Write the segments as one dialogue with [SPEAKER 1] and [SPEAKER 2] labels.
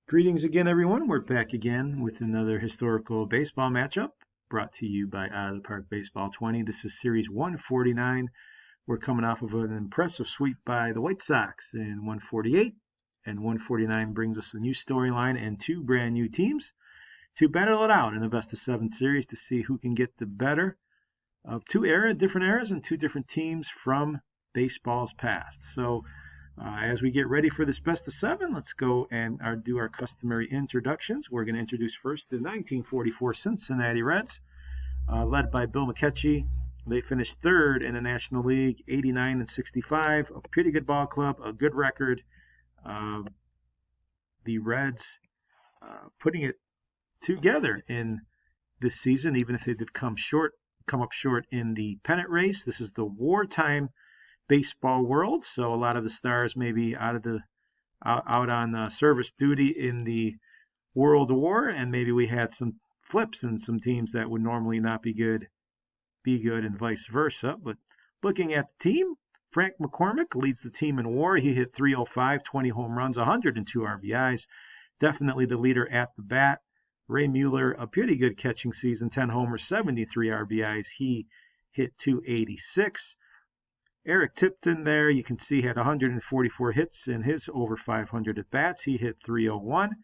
[SPEAKER 1] Greetings again, everyone. We're back again with another historical baseball matchup brought to you by Out of the Park Baseball 20. This is Series 149. We're coming off of an impressive sweep by the White Sox in 148, and 149 brings us a new storyline and two brand new teams to battle it out in a best-of-7 series to see who can get the better of different eras and two different teams from baseball's past. So as we get ready for this best-of-7, let's go and do our customary introductions. We're going to introduce first the 1944 Cincinnati Reds, led by Bill McKechnie. They finished third in the National League, 89 and 65. A pretty good ball club, a good record. The Reds putting it together in this season, even if they did come up short in the pennant race. This is the wartime baseball world, so a lot of the stars may be out on service duty in the World War, and maybe we had some flips in some teams that would normally not be good, and vice versa. But looking at the team, Frank McCormick leads the team in WAR. He hit 305, 20 home runs, 102 RBIs. Definitely the leader at the bat. Ray Mueller, a pretty good catching season, 10 homers, 73 RBIs. He hit 286. Eric Tipton there, you can see, had 144 hits in his over 500 at-bats. He hit 301.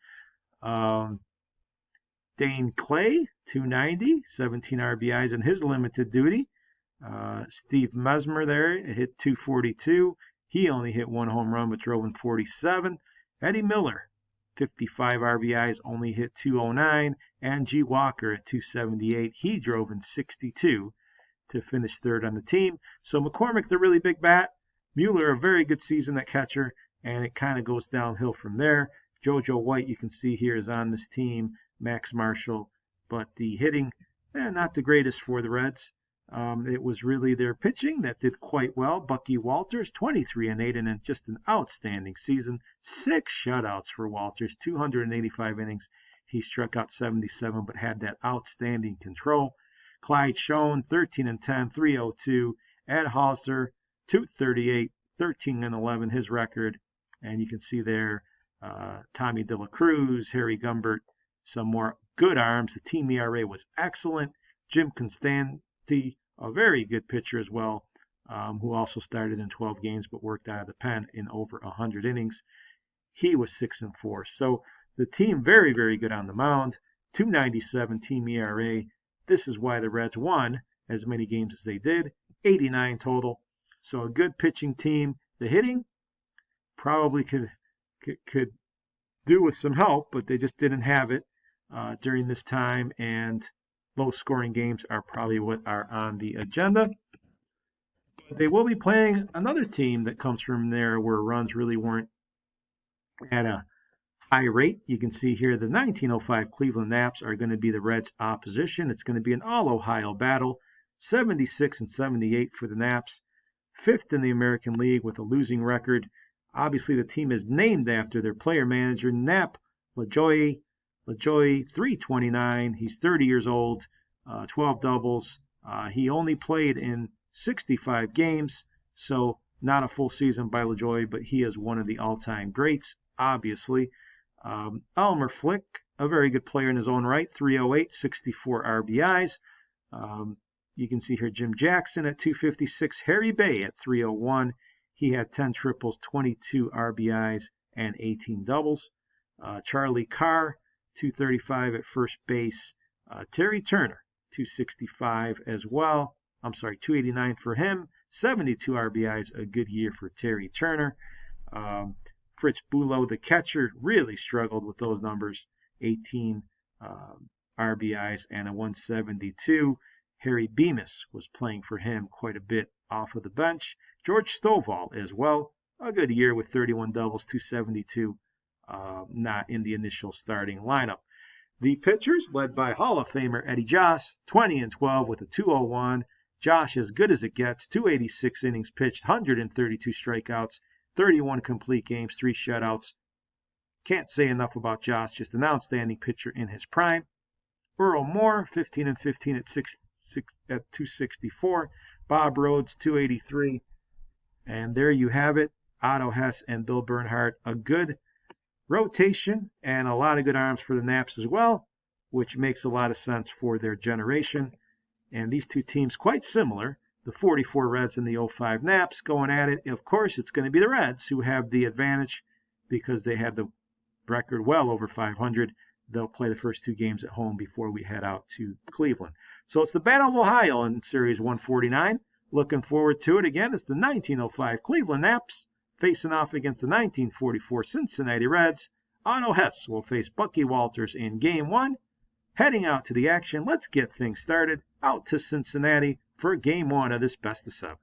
[SPEAKER 1] Dane Clay, 290, 17 RBIs in his limited duty. Steve Mesmer there hit 242. He only hit one home run but drove in 47. Eddie Miller, 55 RBIs, only hit 209. And G. Walker at 278. He drove in 62 to finish third on the team. So McCormick, the really big bat. Mueller, a very good season at catcher, and it kind of goes downhill from there. JoJo White, you can see here, is on this team. Max Marshall, but the hitting, not the greatest for the Reds. It was really their pitching that did quite well. Bucky Walters, 23 and 8, and just an outstanding season. 6 shutouts for Walters, 285 innings. He struck out 77, but had that outstanding control. Clyde Schoen, 13 and 10, 302. Ed Hauser, 238, 13 and 11, his record. And you can see there Tommy De La Cruz, Harry Gumbert, some more good arms. The team ERA was excellent. Jim Constanti, a very good pitcher as well, who also started in 12 games but worked out of the pen in over 100 innings. He was 6 and 4. So the team very, very good on the mound. 297 team ERA. This is why the Reds won as many games as they did, 89 total. So a good pitching team. The hitting probably could do with some help, but they just didn't have it during this time, and low-scoring games are probably what are on the agenda. But they will be playing another team that comes from there where runs really weren't at a high rate. You can see here the 1905 Cleveland Naps are going to be the Reds' opposition. It's going to be an all-Ohio battle, 76 and 78 for the Naps, 5th in the American League with a losing record. Obviously, the team is named after their player manager, Nap LaJoie. LaJoie, 329. He's 30 years old, 12 doubles. He only played in 65 games, so not a full season by LaJoie, but he is one of the all-time greats, obviously. Elmer Flick, a very good player in his own right, 308, 64 RBIs. You can see here Jim Jackson at 256, Harry Bay at 301. He had 10 triples, 22 RBIs, and 18 doubles. Charlie Carr, 235 at first base. Terry Turner, 265 as well. 289 for him. 72 RBIs, a good year for Terry Turner. Fritz Bulow, the catcher, really struggled with those numbers. 18 RBIs and a 172. Harry Bemis was playing for him quite a bit off of the bench. George Stovall as well. A good year with 31 doubles, 272. Not in the initial starting lineup. The pitchers, led by Hall of Famer Eddie Joss, 20 and 12 with a 201. Josh, as good as it gets, 286 innings pitched, 132 strikeouts, 31 complete games, 3 shutouts. Can't say enough about Josh, just an outstanding pitcher in his prime. Earl Moore, 15 and 15 at 264. Bob Rhodes, 283. And there you have it. Otto Hess and Bill Bernhardt, a good rotation and a lot of good arms for the Naps as well, which makes a lot of sense for their generation. And these two teams quite similar, the 44 Reds and the 05 Naps going at it. Of course, it's going to be the Reds who have the advantage because they had the record well over 500. They'll play the first two games at home before we head out to Cleveland. So it's the Battle of Ohio in Series 149. Looking forward to it. Again, it's the 1905 Cleveland Naps facing off against the 1944 Cincinnati Reds. Otto Hess will face Bucky Walters in Game 1. Heading out to the action, let's get things started. Out to Cincinnati for Game 1 of this best of 7.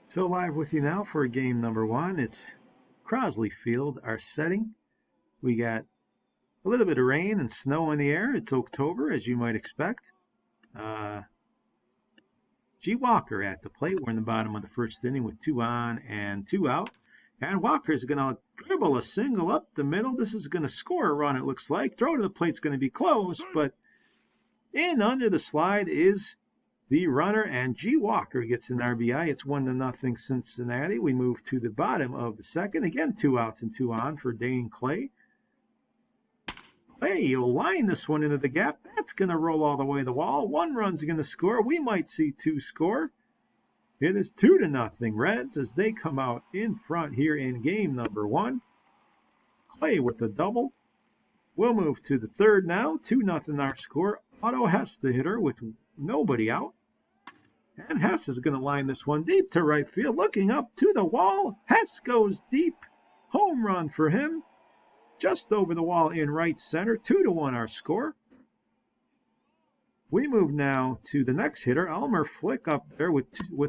[SPEAKER 1] So live with you now for game number 1. It's Crosley Field, our setting. We got a little bit of rain and snow in the air. It's October, as you might expect. G. Walker at the plate. We're in the bottom of the first inning with 2 on and 2 out. And Walker's going to dribble a single up the middle. This is going to score a run, it looks like. Throw to the plate's going to be close, but in under the slide is the runner, and G. Walker gets an RBI. It's 1-0 Cincinnati. We move to the bottom of the second. Again, 2 outs and 2 on for Dane Clay. Hey, you'll line this one into the gap. That's going to roll all the way to the wall. 1 run's going to score. We might see 2 score. It is 2-0 Reds as they come out in front here in game number 1. Clay with a double. We'll move to the third now. 2-0 our score. Otto Hess, the hitter, with nobody out. And Hess is going to line this one deep to right field. Looking up to the wall. Hess goes deep. Home run for him. Just over the wall in right center. 2-1 our score. We move now to the next hitter. Elmer Flick up there with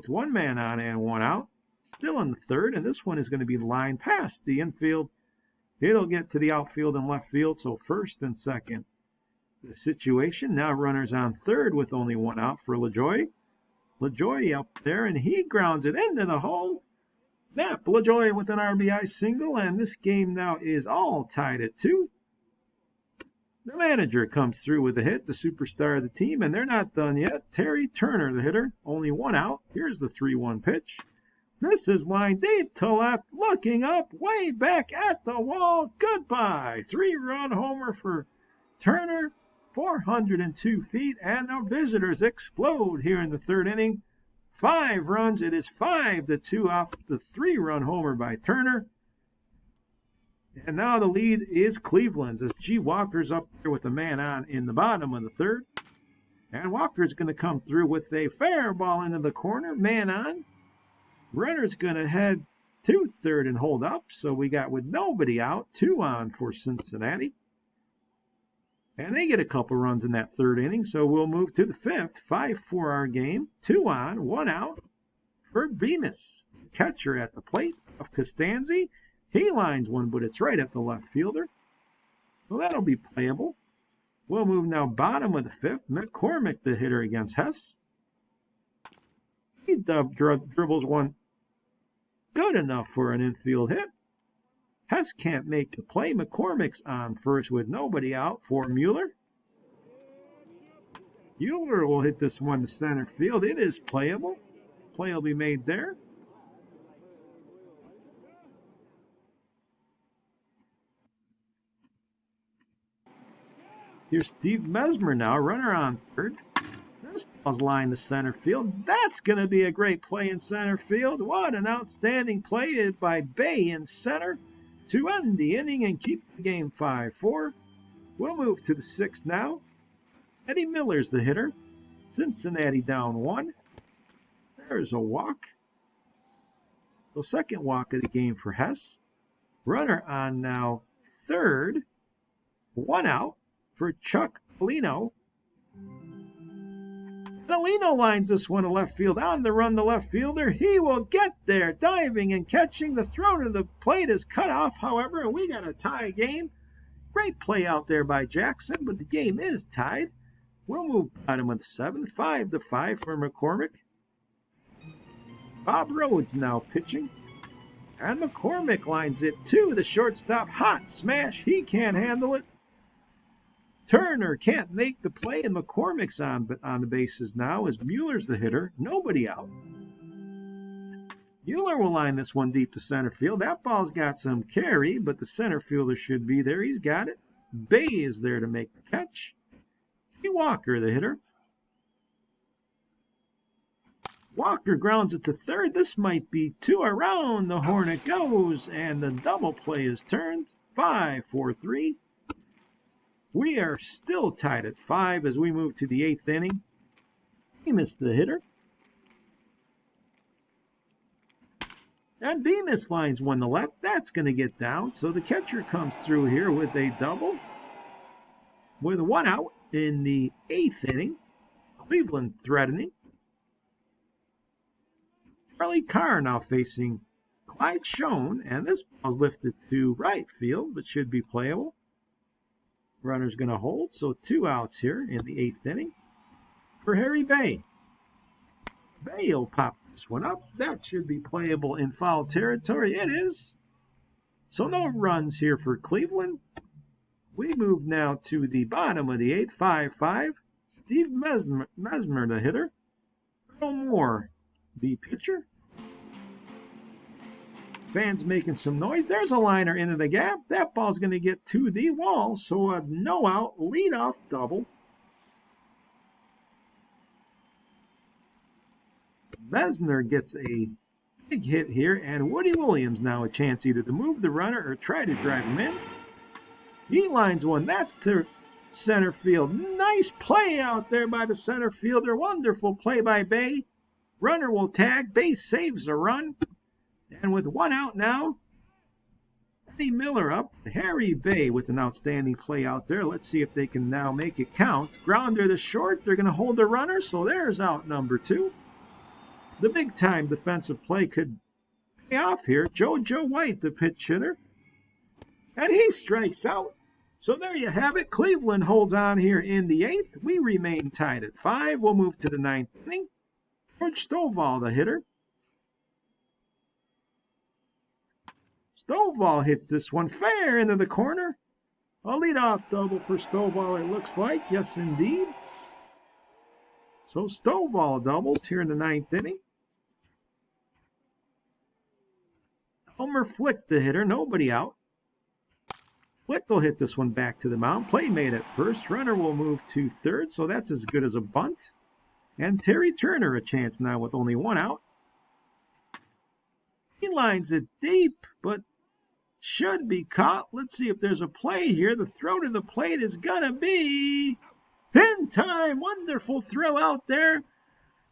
[SPEAKER 1] 1 man on and 1 out. Still in the third, and this one is going to be lined past the infield. It'll get to the outfield and left field, so first and second. The situation, now runners on third with only 1 out for LaJoie. LaJoie up there, and he grounds it into the hole. Nap LaJoie with an RBI single, and this game now is all tied at 2. The manager comes through with a hit, the superstar of the team, and they're not done yet. Terry Turner, the hitter, only 1 out. Here's the 3-1 pitch. This is lined deep to left, looking up, way back at the wall. Goodbye. 3-run homer for Turner, 402 feet, and the visitors explode here in the third inning. 5 runs. It is 5-2 off the 3-run homer by Turner. And now the lead is Cleveland's as G. Walker's up there with a man on in the bottom of the third. And Walker's going to come through with a fair ball into the corner, man on. Runner's going to head to third and hold up. So we got with nobody out, 2 on for Cincinnati. And they get a couple runs in that third inning, so we'll move to the fifth. 5-4 our game. 2 on, 1 out for Bemis. Catcher at the plate of Costanzi. He lines one, but it's right at the left fielder. So that'll be playable. We'll move now bottom of the fifth. McCormick, the hitter against Hess. He dribbles one good enough for an infield hit. Hess can't make the play. McCormick's on first with nobody out for Mueller. Mueller will hit this one to center field. It is playable. Play will be made there. Here's Steve Mesmer now, runner on third. This ball's lined to center field. That's going to be a great play in center field. What an outstanding play by Bay in center to end the inning and keep the game 5-4. We'll move to the sixth now. Eddie Miller's the hitter. Cincinnati down 1. There's a walk. So second walk of the game for Hess. Runner on now third. 1 out for Chuck Alino. Alino lines this one to left field. On the run, the left fielder. He will get there, diving and catching. The throw to the plate is cut off, however, and we got a tie game. Great play out there by Jackson, but the game is tied. We'll move bottom of the 7th, 5-5 for McCormick. Bob Rhodes now pitching. And McCormick lines it to the shortstop. Hot smash. He can't handle it. Turner can't make the play, and McCormick's on the bases now as Mueller's the hitter. Nobody out. Mueller will line this one deep to center field. That ball's got some carry, but the center fielder should be there. He's got it. Bay is there to make the catch. Walker, the hitter. Walker grounds it to third. This might be two. Around the horn it goes, and the double play is turned. 5-4-3. We are still tied at 5 as we move to the 8th inning. Bemis, the hitter. And Bemis lines one to left. That's going to get down. So the catcher comes through here with a double. With one out in the 8th inning. Cleveland threatening. Charlie Carr now facing Clyde Schoen. And this ball's lifted to right field, but should be playable. Runner's going to hold. So 2 outs here in the 8th inning for Harry Bay. Bay will pop this one up. That should be playable in foul territory. It is. So no runs here for Cleveland. We move now to the bottom of the 8th, 5-5. Steve Mesmer, the hitter. Earl Moore, the pitcher. Fans making some noise. There's a liner into the gap. That ball's going to get to the wall. So a no out leadoff double. Mesner gets a big hit here, and Woody Williams now a chance either to move the runner or try to drive him in. He lines one. That's to center field. Nice play out there by the center fielder. Wonderful play by Bay. Runner will tag. Bay saves a run. And with 1 out now, Eddie Miller up. Harry Bay with an outstanding play out there. Let's see if they can now make it count. Grounder to short. They're going to hold the runner, so there's out number 2. The big-time defensive play could pay off here. JoJo White, the pitch hitter. And he strikes out. So there you have it. Cleveland holds on here in the 8th. We remain tied at 5. We'll move to the 9th inning. George Stovall, the hitter. Stovall hits this one fair into the corner. A leadoff double for Stovall, it looks like. Yes, indeed. So Stovall doubles here in the 9th inning. Elmer Flick, the hitter. Nobody out. Flick will hit this one back to the mound. Play made at first. Runner will move to third, so that's as good as a bunt. And Terry Turner a chance now with only 1 out. He lines it deep, but should be caught. Let's see if there's a play here. The throw to the plate is going to be in time. Wonderful throw out there.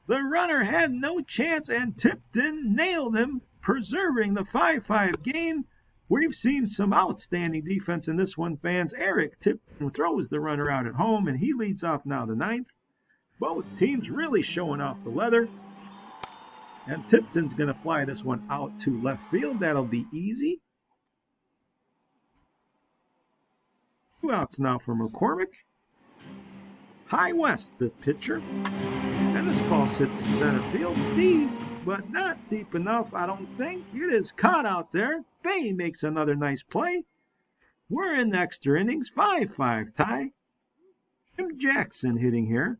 [SPEAKER 1] The runner had no chance, and Tipton nailed him, preserving the 5-5 game. We've seen some outstanding defense in this one, fans. Eric Tipton throws the runner out at home, and he leads off now the 9th. Both teams really showing off the leather. And Tipton's going to fly this one out to left field. That'll be easy. 2 outs now for McCormick. High West, the pitcher. And this ball's hit to center field. Deep, but not deep enough, I don't think. It is caught out there. Bay makes another nice play. We're in the extra innings. 5-5 tie. Jim Jackson hitting here.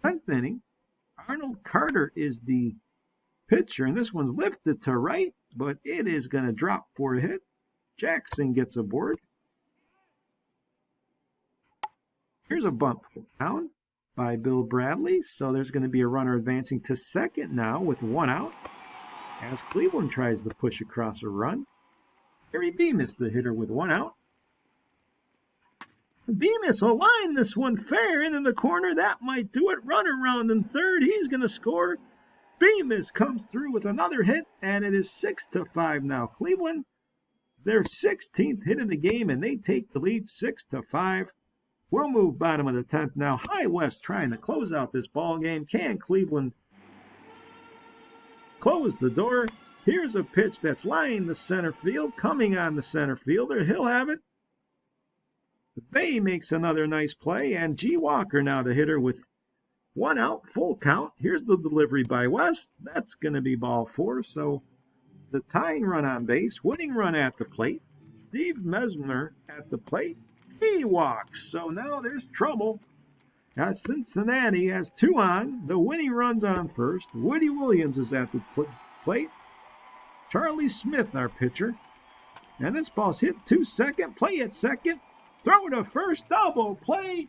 [SPEAKER 1] 10th inning. Arnold Carter is the pitcher, and this one's lifted to right, but it is going to drop for a hit. Jackson gets aboard. Here's a bunt down by Bill Bradley, so there's going to be a runner advancing to second now with 1 out as Cleveland tries to push across a run. Harry Bemis, the hitter, with 1 out. Bemis will line this one fair into the corner. That might do it. Runner around in third. He's going to score. Bemis comes through with another hit, and it is 6-5 now. Cleveland, their 16th hit of the game, and they take the lead 6-5. We'll move bottom of the 10th now. High West trying to close out this ball game. Can Cleveland close the door? Here's a pitch that's lying the center field, coming on the center fielder. He'll have it. Bay makes another nice play, and G. Walker now the hitter with 1 out, full count. Here's the delivery by West. That's going to be ball 4. So the tying run on base, winning run at the plate. Steve Mesmer at the plate. He walks. So now there's trouble. As Cincinnati has 2 on. The winning run's on first. Woody Williams is at the plate. Charlie Smith, our pitcher. And this ball's hit to second. Play at second. Throw to first. Double play.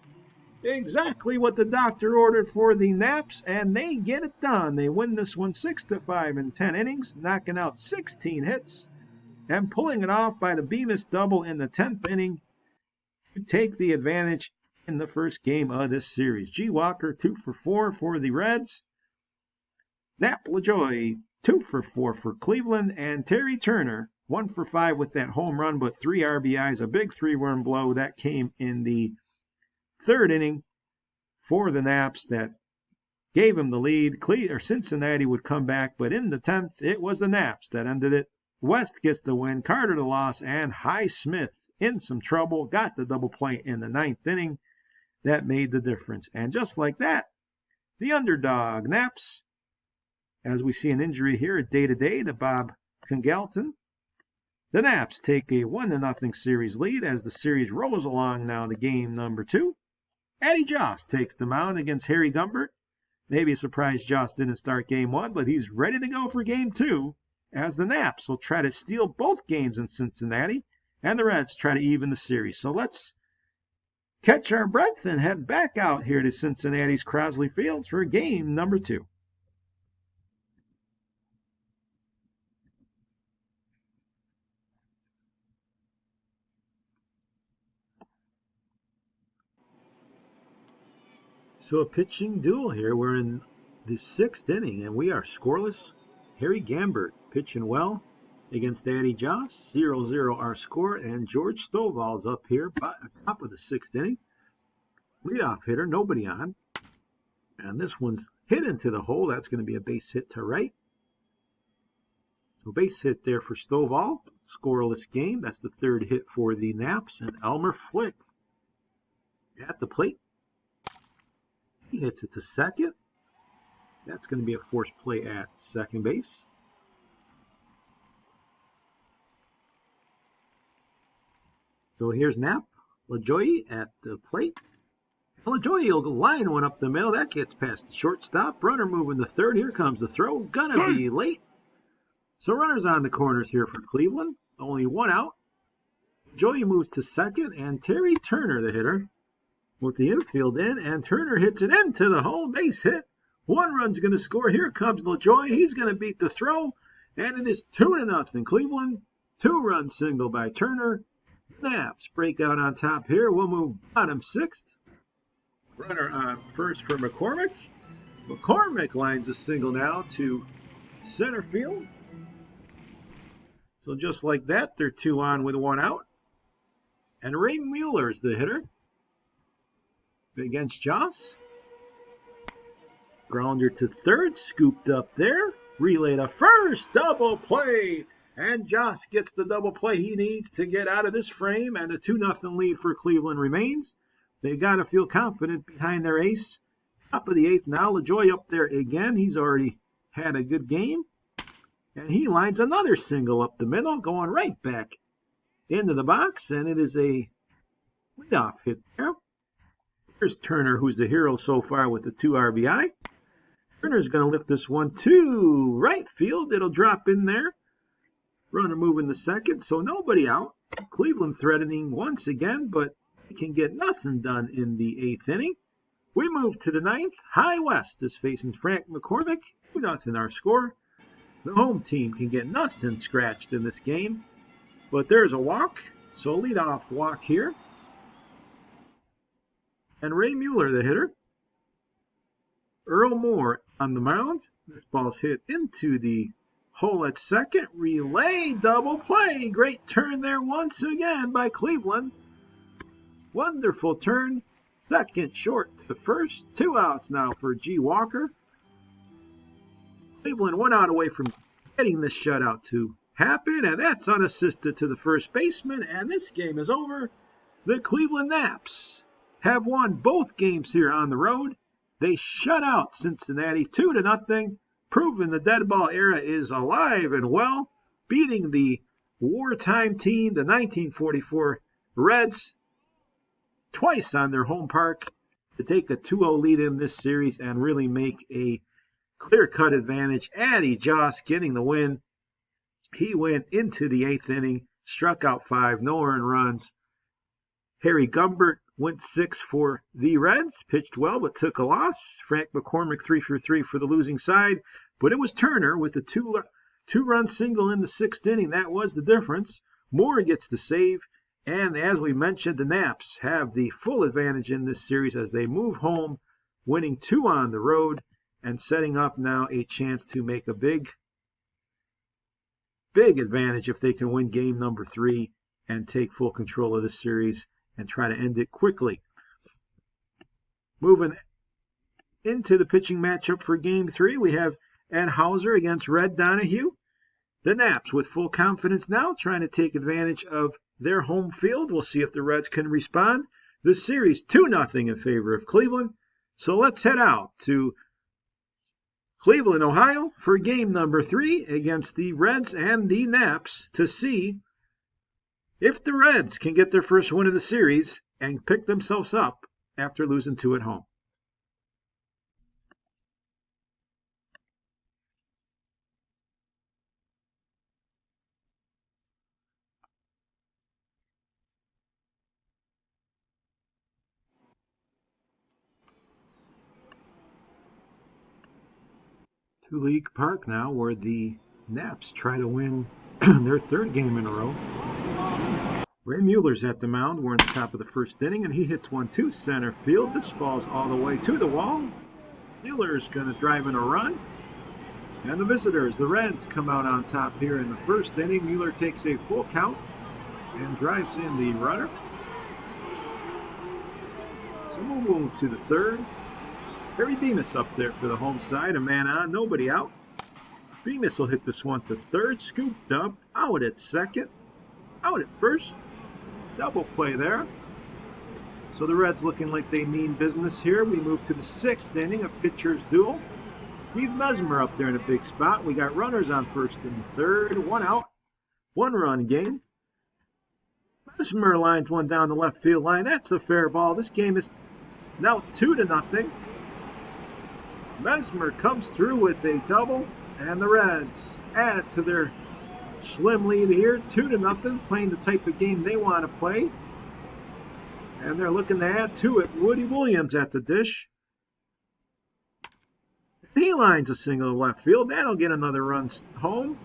[SPEAKER 1] Exactly what the doctor ordered for the Naps, and they get it done. They win this one 6-5 in 10 innings, knocking out 16 hits and pulling it off by the Bemis double in the 10th inning to take the advantage in the first game of this series. G. Walker 2 for 4 for the Reds. Nap LaJoie 2 for 4 for Cleveland, and Terry Turner 1 for 5 with that home run, but 3 RBIs, a big 3-run blow that came in the 3rd inning for the Naps that gave him the lead. Cincinnati would come back, but in the 10th, it was the Naps that ended it. West gets the win, Carter the loss, and Highsmith in some trouble, got the double play in the 9th inning. That made the difference. And just like that, the underdog Naps, as we see an injury here at day-to-day to Bob Congalton, the Naps take a 1-0 series lead as the series rolls along now to game number 2. Eddie Joss takes the mound against Harry Gumbert. Maybe a surprise Joss didn't start game 1, but he's ready to go for game 2 as the Naps will try to steal both games in Cincinnati and the Reds try to even the series. So let's catch our breath and head back out here to Cincinnati's Crosley Field for game number 2. So a pitching duel here. We're in the 6th inning, and we are scoreless. Harry Gumbert pitching well against Eddie Joss. 0-0 our score, and George Stovall's up here top of the 6th inning. Leadoff hitter, nobody on. And this one's hit into the hole. That's going to be a base hit to right. So base hit there for Stovall. Scoreless game. That's the 3rd hit for the Naps, and Elmer Flick at the plate. He hits it to second. That's going to be a forced play at second base. So here's Nap LaJoie at the plate. LaJoie will line one up the middle. That gets past the shortstop. Runner moving to third. Here comes the throw. Gonna be late. So runners on the corners here for Cleveland. Only 1 out. LaJoie moves to second, and Terry Turner, the hitter, with the infield in, and Turner hits it into the hole. Base hit. 1 run's going to score. Here comes LaJoie. He's going to beat the throw, and it is 2-0 Cleveland. 2-run single by Turner. Naps break out on top here. We'll move bottom 6th. Runner on first for McCormick. McCormick lines a single now to center field. So just like that, they're 2 on with 1 out. And Ray Mueller's the hitter against Joss. Grounder to third, scooped up there. Relay to first, double play. And Joss gets the double play he needs to get out of this frame, and a 2-0 lead for Cleveland remains. They got to feel confident behind their ace. Top of the 8th now, LaJoie up there again. He's already had a good game. And he lines another single up the middle, going right back into the box, and it is a leadoff hit there. Here's Turner, who's the hero so far with the 2 RBI. Turner's going to lift this one to right field. It'll drop in there. Runner moving to second, so nobody out. Cleveland threatening once again, but they can get nothing done in the 8th inning. We move to the 9th. High West is facing Frank McCormick. 2-0 our score. The home team can get nothing scratched in this game, but there's a walk, so leadoff walk here. And Ray Mueller, the hitter. Earl Moore on the mound. This ball's hit into the hole at second. Relay, double play. Great turn there once again by Cleveland. Wonderful turn. Second short to first. 2 outs now for G. Walker. Cleveland 1 out away from getting this shutout to happen, and that's unassisted to the first baseman, and this game is over. The Cleveland Naps have won both games here on the road. They shut out Cincinnati 2-0, proving the dead ball era is alive and well, beating the wartime team, the 1944 Reds, twice on their home park to take a 2-0 lead in this series and really make a clear-cut advantage. Addy Joss getting the win. He went into the 8th inning, struck out 5, no earned runs. Harry Gumbert went 6 for the Reds, pitched well but took a loss. Frank McCormick 3 for 3 for the losing side, but it was Turner with a two-run single in the 6th inning. That was the difference. Moore gets the save, and as we mentioned, the Naps have the full advantage in this series as they move home, winning 2 on the road and setting up now a chance to make a big advantage if they can win game number 3 and take full control of this series and try to end it quickly. Moving into the pitching matchup for game 3, we have Ed Hauser against Red Donahue. The Naps with full confidence now, trying to take advantage of their home field. We'll see if the Reds can respond. The series 2-0 in favor of Cleveland. So let's head out to Cleveland, Ohio for game number 3 against the Reds and the Naps to see if the Reds can get their first win of the series and pick themselves up after losing 2 at home. To League Park now, where the Naps try to win their 3rd game in a row. Ray Mueller's at the mound. We're in the top of the 1st inning, and he hits one to center field. This falls all the way to the wall. Mueller's going to drive in a run. And the visitors, the Reds, come out on top here in the 1st inning. Mueller takes a full count and drives in the runner. So we'll move to the 3rd. Harry Bemis up there for the home side. A man on, nobody out. Bemis will hit this one to 3rd. Scooped up, out at 2nd, out at 1st. Double play there. So the Reds looking like they mean business here. We move to the 6th inning, a pitcher's duel. Steve Mesmer up there in a big spot. We got runners on 1st and 3rd. 1 out, 1 run game. Mesmer lines one down the left field line. That's a fair ball. This game is now 2-0. Mesmer comes through with a double, and the Reds add to their slim lead here, 2-0, playing the type of game they want to play. And they're looking to add to it. Woody Williams at the dish. He lines a single to left field. That'll get another run home.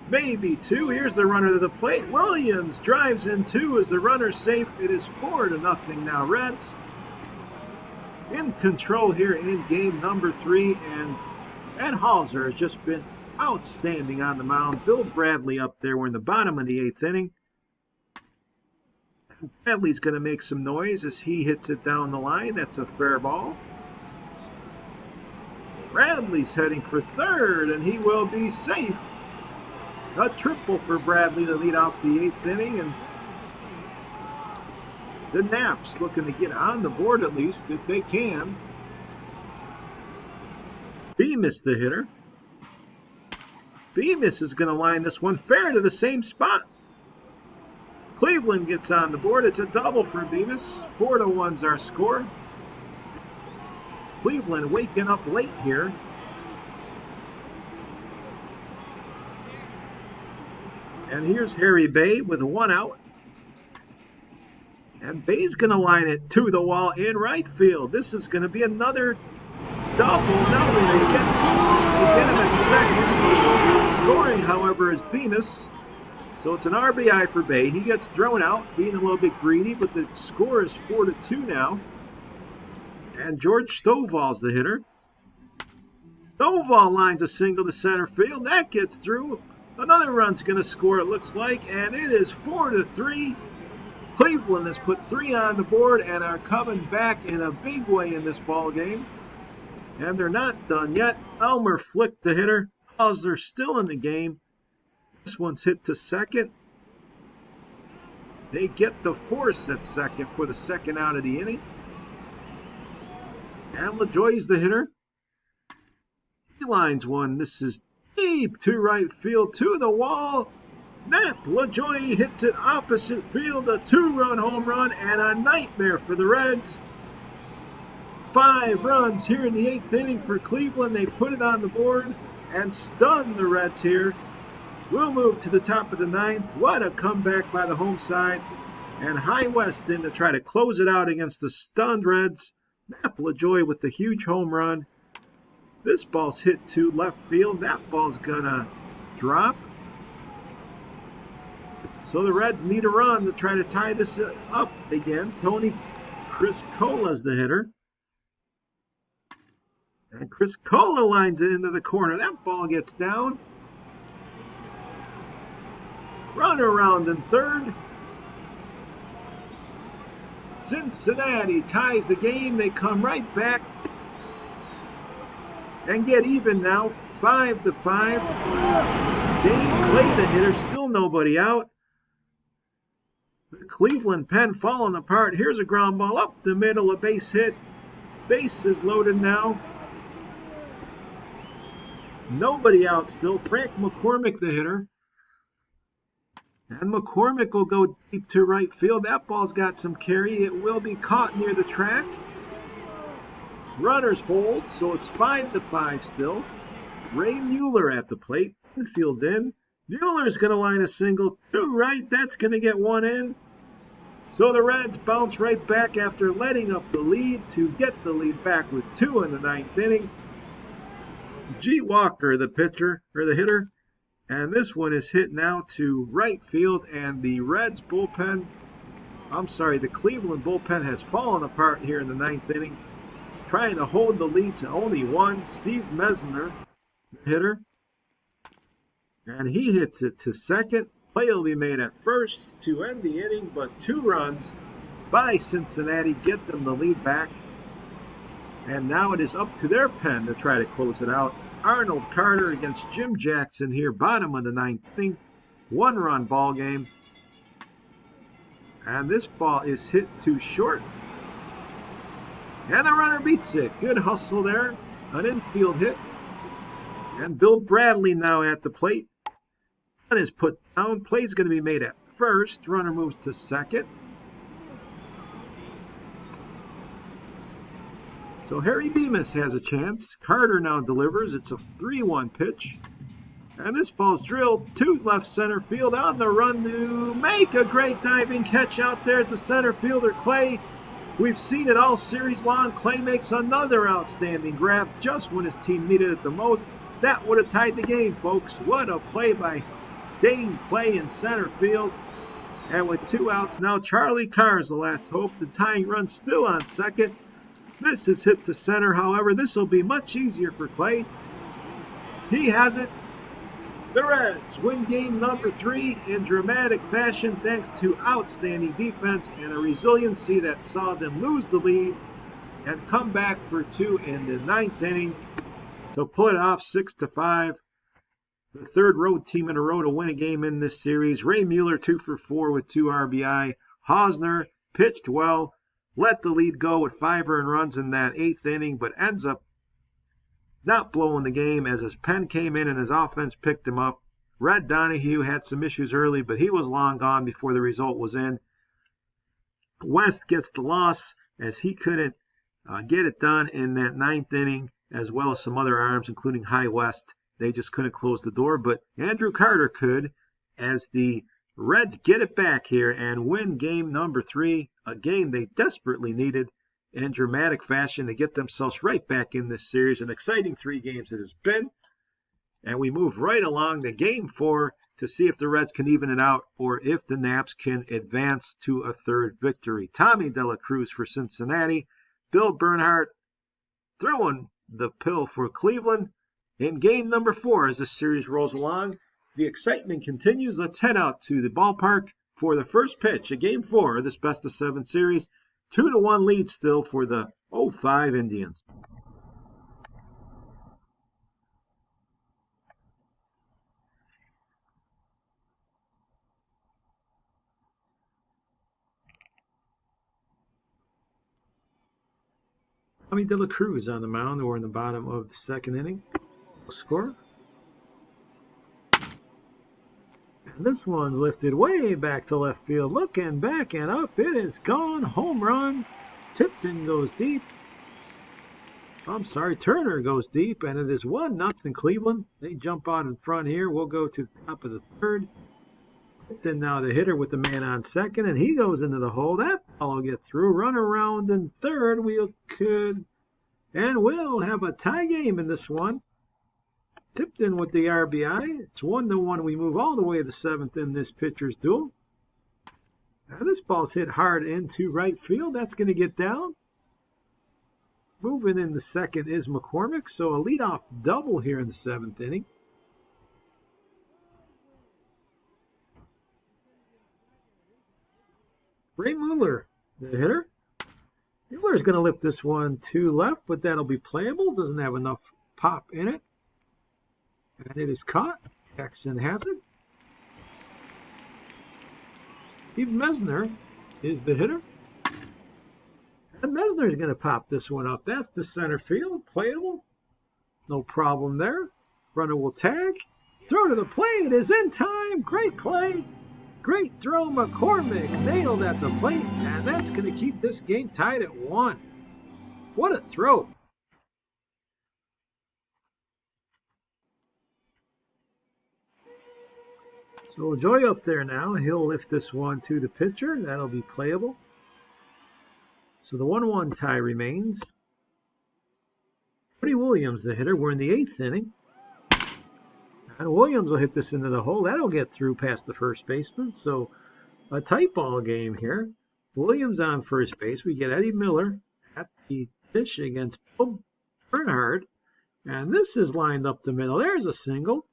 [SPEAKER 1] Maybe 2. Here's the runner to the plate. Williams drives in 2 as the runner's safe. It is 4-0 now, Reds. In control here in game number 3, and Ed Hauser has just been outstanding on the mound. Bill Bradley up there. We're in the bottom of the 8th inning. Bradley's going to make some noise as he hits it down the line. That's a fair ball. Bradley's heading for 3rd, and he will be safe. A triple for Bradley to lead off the 8th inning, and the Naps looking to get on the board at least if they can. Bemis the hitter. Bemis is going to line this one fair to the same spot. Cleveland gets on the board. It's a double for Bemis. 4-1's our score. Cleveland waking up late here. And here's Harry Bay with 1 out. And Bay's going to line it to the wall in right field. This is going to be another double. No, they get him at 2nd. Scoring, however, is Bemis. So it's an RBI for Bay. He gets thrown out, being a little bit greedy, but the score is 4-2 now. And George Stovall's the hitter. Stovall lines a single to center field. That gets through. Another run's going to score, it looks like, and it is 4-3. Cleveland has put 3 on the board and are coming back in a big way in this ball game. And they're not done yet. Elmer flicked the hitter. Hauser still in the game. This one's hit to 2nd. They get the force at 2nd for the 2nd out of the inning. And LaJoie's the hitter. He lines one. This is deep to right field, to the wall. Nap LaJoie hits it opposite field, a 2-run home run and a nightmare for the Reds. 5 runs here in the 8th inning for Cleveland. They put it on the board and stun the Reds here. We'll move to the top of the 9th. What a comeback by the home side. And High West in to try to close it out against the stunned Reds. Nap LaJoie with the huge home run. This ball's hit to left field. That ball's gonna drop. So the Reds need a run to try to tie this up again. Tony Criscola's the hitter. And Criscola lines it into the corner. That ball gets down. Run around in third. Cincinnati ties the game. They come right back and get even now, 5-5. Dane Clay, the hitter, still nobody out. The Cleveland pen falling apart. Here's a ground ball up the middle, a base hit. Base is loaded now. Nobody out still. Frank McCormick, the hitter. And McCormick will go deep to right field. That ball's got some carry. It will be caught near the track. Runners hold, so it's 5-5 still. Ray Mueller at the plate. Infield in. Mueller's going to line a single. 2 right. That's going to get 1 in. So the Reds bounce right back after letting up the lead to get the lead back with 2 in the 9th inning. G. Walker, the pitcher, or the hitter. And this one is hit now to right field, and the Reds bullpen, the Cleveland bullpen has fallen apart here in the 9th inning, trying to hold the lead to only 1. Steve Mesner, the hitter, and he hits it to second. Play will be made at first to end the inning, but 2 runs by Cincinnati get them the lead back. And now it is up to their pen to try to close it out. Arnold Carter against Jim Jackson here, bottom of the 9th inning. 1-run ball game. And this ball is hit to short. And the runner beats it. Good hustle there. An infield hit. And Bill Bradley now at the plate. One is put down. Play's going to be made at first. Runner moves to second. So Harry Bemis has a chance. Carter now delivers. It's a 3-1 pitch. And this ball's drilled to left center field on the run to make a great diving catch. Out there's the center fielder, Clay. We've seen it all series long. Clay makes another outstanding grab just when his team needed it the most. That would have tied the game, folks. What a play by Dane Clay in center field. And with 2 outs now, Charlie Carr is the last hope. The tying run still on second. This is hit to center, however. This will be much easier for Clay. He has it. The Reds win game number 3 in dramatic fashion thanks to outstanding defense and a resiliency that saw them lose the lead and come back for 2 in the 9th inning to pull it off 6-5. The 3rd road team in a row to win a game in this series. Ray Mueller 2 for 4 with 2 RBI. Hosner pitched well. Let the lead go with 5 earned runs in that 8th inning, but ends up not blowing the game as his pen came in and his offense picked him up. Red Donahue had some issues early, but he was long gone before the result was in. West gets the loss as he couldn't get it done in that 9th inning, as well as some other arms, including High West. They just couldn't close the door, but Andrew Carter could, as the Reds get it back here and win game number 3, a game they desperately needed in dramatic fashion to get themselves right back in this series. An exciting 3 games it has been. And we move right along to game 4 to see if the Reds can even it out or if the Naps can advance to a 3rd victory. Tommy De La Cruz for Cincinnati. Bill Bernhardt throwing the pill for Cleveland in game number 4 as this series rolls along. The excitement continues. Let's head out to the ballpark for the first pitch of Game 4 of this best-of-7 series. 2-1 lead still for the 05 Indians. Tommy De La Cruz on the mound. We're in the bottom of the 2nd inning. Score. And this one's lifted way back to left field. Looking back and up, it is gone. Home run. Tipton goes deep. I'm sorry, Turner goes deep, and it is 1-0 Cleveland. They jump out in front here. We'll go to the top of the third. Then now the hitter with the man on second, and he goes into the hole. That ball will get through. Run around in third. We'll have a tie game in this one. Tipton with the RBI. It's 1-1. We move all the way to the seventh in this pitcher's duel. Now this ball's hit hard into right field. That's going to get down. Moving in the second is McCormick, so a leadoff double here in the seventh inning. Ray Mueller, the hitter. Mueller's going to lift this one to left, but that'll be playable. Doesn't have enough pop in it. And it is caught. Jackson has it. Steve Mesner is the hitter. And Mesner's going to pop this one up. That's the center field. Playable. No problem there. Runner will tag. Throw to the plate is in time. Great play. Great throw. McCormick nailed at the plate. And that's going to keep this game tied at 1. What a throw. So Joy up there now. He'll lift this one to the pitcher. That'll be playable. So the 1-1 tie remains. Cody Williams, the hitter. We're in the 8th inning. And Williams will hit this into the hole. That'll get through past the first baseman. So a tight ball game here. Williams on first base. We get Eddie Miller at the pitch against Bill Bernhard. And this is lined up the middle. There's a single.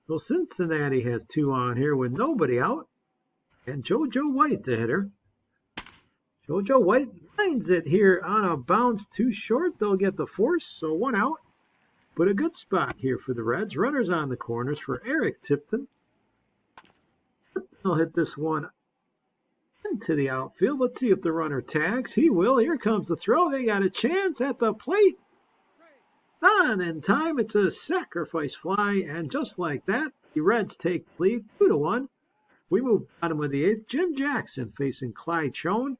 [SPEAKER 1] So Cincinnati has 2 on here with nobody out. And JoJo White, the hitter. JoJo White lines it here on a bounce too short. They'll get the force, so 1 out. But a good spot here for the Reds. Runners on the corners for Eric Tipton. He'll hit this one into the outfield. Let's see if the runner tags. He will. Here comes the throw. They got a chance at the plate. On in time. It's a sacrifice fly. And just like that, the Reds take the lead 2-1. We move bottom of the 8th. Jim Jackson facing Clyde Schoen.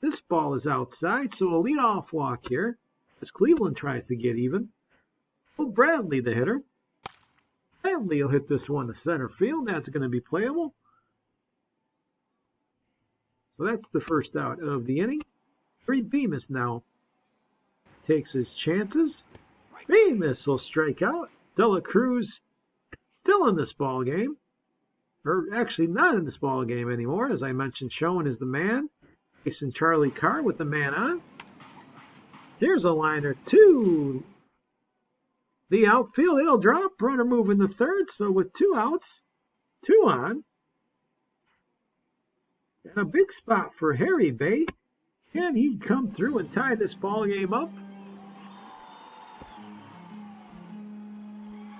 [SPEAKER 1] This ball is outside, so a leadoff walk here as Cleveland tries to get even. Will Bradley, the hitter. Bradley will hit this one to center field. That's going to be playable. So that's the first out of the inning. Harry Bemis now takes his chances. Bemis will strike out. Dela Cruz still in this ball game. Or actually not in this ball game anymore. As I mentioned, Schoen is the man. Facing Charlie Carr with the man on. Here's a liner to the outfield. It'll drop. Runner moving the third. So with 2 outs, 2 on. And a big spot for Harry Bay. Can he come through and tie this ball game up?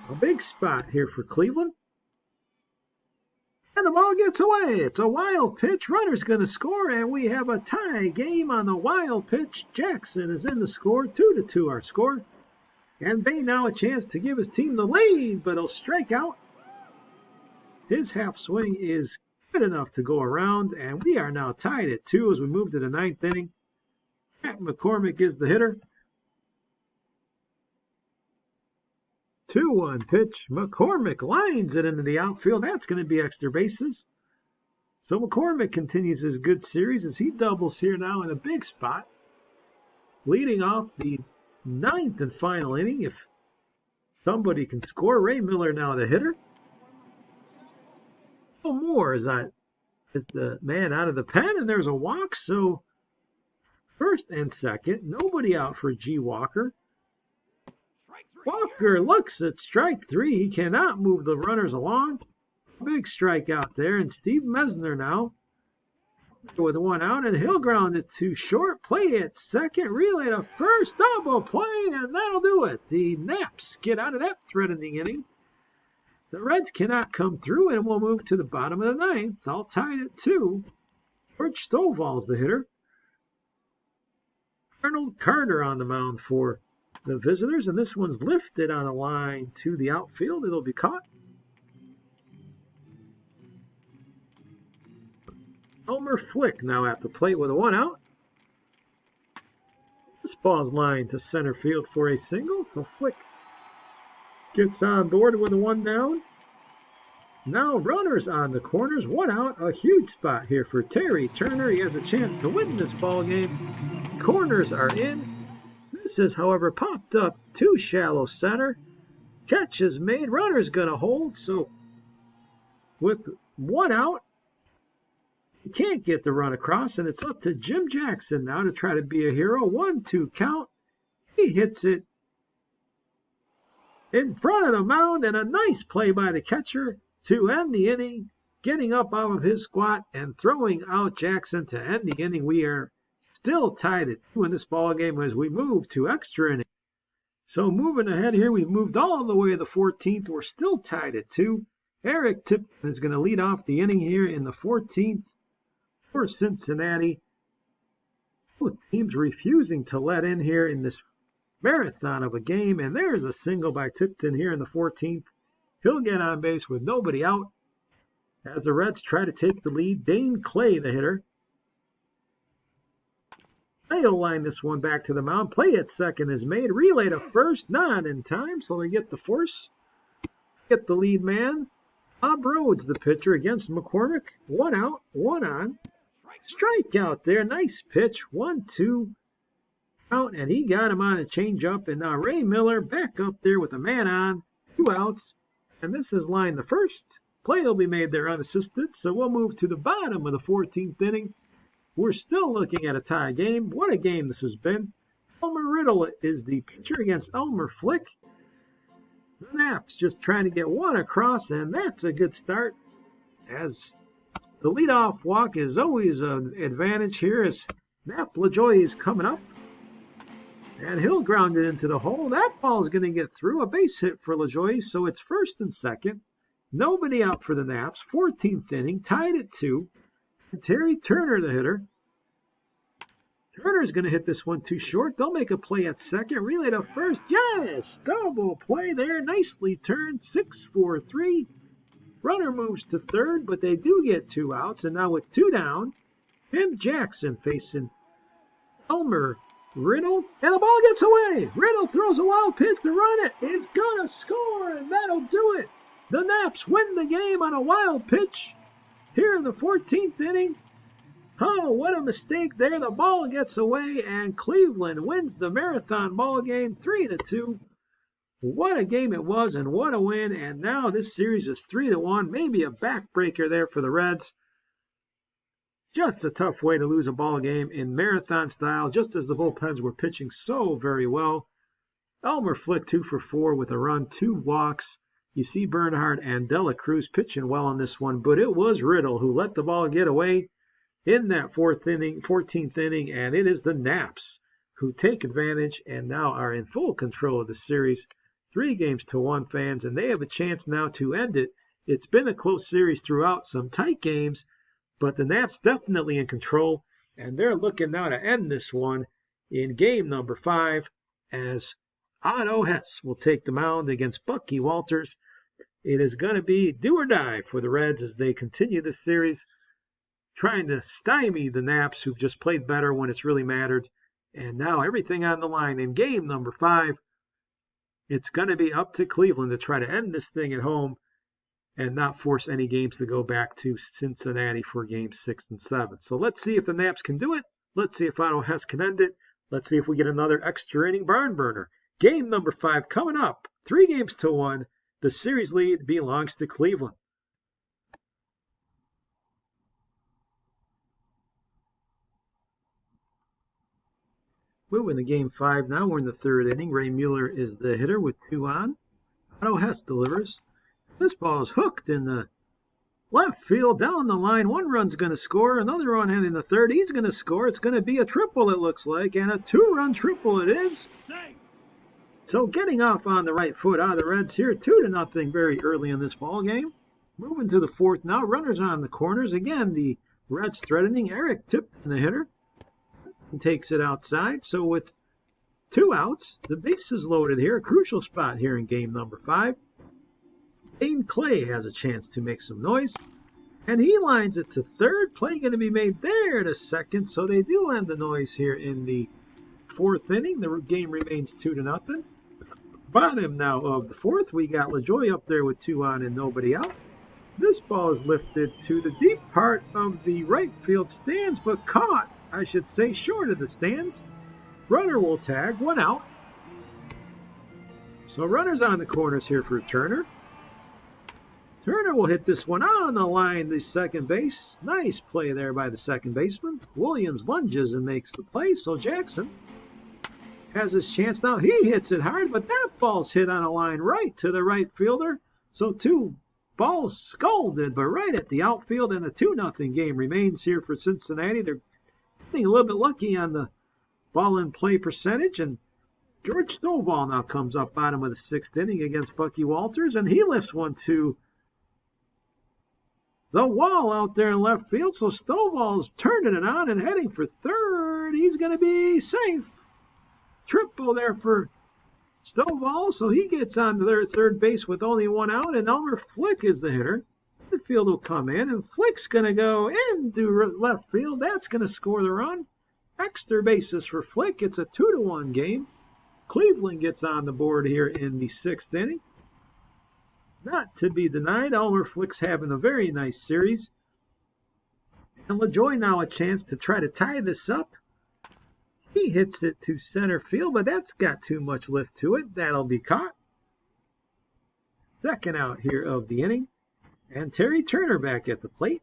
[SPEAKER 1] A big spot here for Cleveland. And the ball gets away. It's a wild pitch. Runner's going to score, and we have a tie game on the wild pitch. Jackson is in the score. 2-2 our score. And Bay now a chance to give his team the lead, but he'll strike out. His half swing is good enough to go around, and we are now tied at 2 as we move to the 9th inning. Matt McCormick is the hitter. 2-1 pitch. McCormick lines it into the outfield. That's going to be extra bases. So McCormick continues his good series as he doubles here now in a big spot. Leading off the 9th and final inning. If somebody can score, Ray Miller now the hitter. No more is the man out of the pen, and there's a walk. So first and second, nobody out for G. Walker. Walker looks at strike 3. He cannot move the runners along. Big strike out there. And Steve Mesner now with 1 out. And he'll ground it too short. Play at second. Relay to first. Double play. And that'll do it. The Naps get out of that threatening inning. The Reds cannot come through. And we'll move to the bottom of the 9th. All tied at 2. George Stovall's the hitter. Arnold Carter on the mound for the visitors, and this one's lifted on a line to the outfield. It'll be caught. Elmer Flick now at the plate with a 1 out. This ball's lined to center field for a single, so Flick gets on board with a 1 down. Now runners on the corners, 1 out, a huge spot here for Terry Turner. He has a chance to win this ball game. Corners are in. This is, however, popped up to shallow center. Catch is made, runner's gonna hold, so with 1 out, he can't get the run across, and it's up to Jim Jackson now to try to be a hero. 1-2 count. He hits it in front of the mound, and a nice play by the catcher to end the inning, getting up out of his squat and throwing out Jackson to end the inning. We are still tied at 2 in this ball game as we move to extra inning. So moving ahead here, we've moved all the way to the 14th. We're still tied at 2. Eric Tipton is going to lead off the inning here in the 14th for Cincinnati. Both teams refusing to let in here in this marathon of a game, and there's a single by Tipton here in the 14th. He'll get on base with nobody out as the Reds try to take the lead. Dane Clay, the hitter. They'll line this one back to the mound. Play at second is made. Relay to first, not in time, so they get the force. Get the lead man. Bob Rhodes, the pitcher, against McCormick. 1 out, 1 on. Strikeout there. Nice pitch. 1-2 out, and he got him on a changeup. And now Ray Miller back up there with a man on. 2 outs. And this is line the first. Play will be made there unassisted, so we'll move to the bottom of the 14th inning. We're still looking at a tie game. What a game this has been. Elmer Riddle is the pitcher against Elmer Flick. The Naps just trying to get 1 across, and that's a good start, as the leadoff walk is always an advantage here as Nap LaJoie is coming up. And he'll ground it into the hole. That ball's going to get through. A base hit for LaJoie, so it's first and second. Nobody out for the Naps. 14th inning, tied at 2. And Terry Turner, the hitter. Turner's going to hit this one too short. They'll make a play at second. Relay to first. Yes! Double play there. Nicely turned. 6-4-3. Runner moves to third, but they do get 2 outs. And now with 2 down, Jim Jackson facing Elmer Riddle, and the ball gets away. Riddle throws a wild pitch to run it. It's gonna score, and that'll do it. The Naps win the game on a wild pitch here in the 14th inning. Oh, what a mistake there. The ball gets away, and Cleveland wins the marathon ball game 3-2. What a game it was, and what a win. And now this series is 3-1. Maybe a backbreaker there for the Reds. Just a tough way to lose a ball game in marathon style, just as the bullpens were pitching so very well. Elmer Flick 2 for 4 with a run, 2 walks. You see Bernhardt and Dela Cruz pitching well on this one, but it was Riddle who let the ball get away in that 14th inning, and it is the Naps who take advantage and now are in full control of the series. 3-1, fans, and they have a chance now to end it. It's been a close series throughout, some tight games, but the Naps definitely in control, and they're looking now to end this one in game number 5 as Otto Hess will take the mound against Bucky Walters. It is going to be do or die for the Reds as they continue this series, trying to stymie the Naps who've just played better when it's really mattered. And now everything on the line in game number 5. It's going to be up to Cleveland to try to end this thing at home and not force any games to go back to Cincinnati for games 6 and 7. So let's see if the Naps can do it. Let's see if Otto Hess can end it. Let's see if we get another extra inning barn burner. Game number 5 coming up. 3-1. The series lead belongs to Cleveland. Moving to game 5 now. We're in the 3rd inning. Ray Mueller is the hitter with 2 on. Otto Hess delivers. This ball is hooked in the left field, down the line. 1 run's going to score. Another run in the 3rd. He's going to score. It's going to be a triple, it looks like, and a 2-run triple it is. So getting off on the right foot out of the Reds here, 2-0 very early in this ball game. Moving to the 4th now. Runners on the corners. Again, the Reds threatening. Eric Tipton, the hitter, takes it outside. So with 2 outs, the base is loaded here. A crucial spot here in game number 5. Dane Clay has a chance to make some noise. And he lines it to third. Play going to be made there to second. So they do end the noise here in the fourth inning. The game remains 2-0. Bottom now of the fourth. We got LaJoie up there with 2 on and nobody out. This ball is lifted to the deep part of the right field stands, but caught, I should say, short of the stands. Runner will tag, 1 out. So runners on the corners here for Turner. Turner will hit this one on the line to second base. Nice play there by the second baseman. Williams lunges and makes the play, so Jackson has his chance now. He hits it hard, but that ball's hit on a line right to the right fielder. So 2 balls scolded, but right at the outfield, and a 2-0 game remains here for Cincinnati. They're getting a little bit lucky on the ball in play percentage, and George Stovall now comes up bottom of the 6th inning against Bucky Walters, and he lifts one to the wall out there in left field. So Stovall's turning it on and heading for third. He's going to be safe. Triple there for Stovall, so he gets on to their third base with only 1 out, and Elmer Flick is the hitter. The field will come in, and Flick's going to go into left field. That's going to score the run. Extra bases for Flick. It's a 2-1 game. Cleveland gets on the board here in the 6th inning. Not to be denied, Elmer Flick's having a very nice series. And LaJoie now a chance to try to tie this up. He hits it to center field, but that's got too much lift to it. That'll be caught. Second out here of the inning. And Terry Turner back at the plate.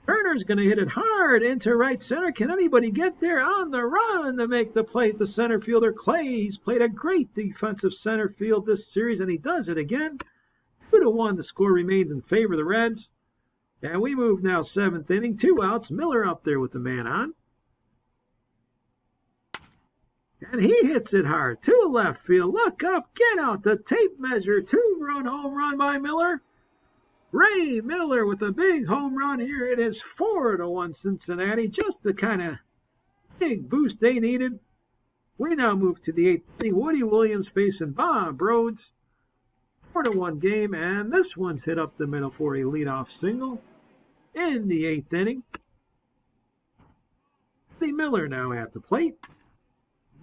[SPEAKER 1] Turner's going to hit it hard into right center. Can anybody get there on the run to make the plays? The center fielder, Clay. He's played a great defensive center field this series, and he does it again. 2-1, the score remains in favor of the Reds. And we move now 7th inning, 2 outs. Miller up there with the man on. And he hits it hard to left field. Look up, get out the tape measure. 2-run home run by Miller. Ray Miller with a big home run here. It is 4-1 Cincinnati. Just the kind of big boost they needed. We now move to the 8th inning. Woody Williams facing Bob Rhodes. 4-1 game, and this one's hit up the middle for a leadoff single in the 8th inning. Miller now at the plate.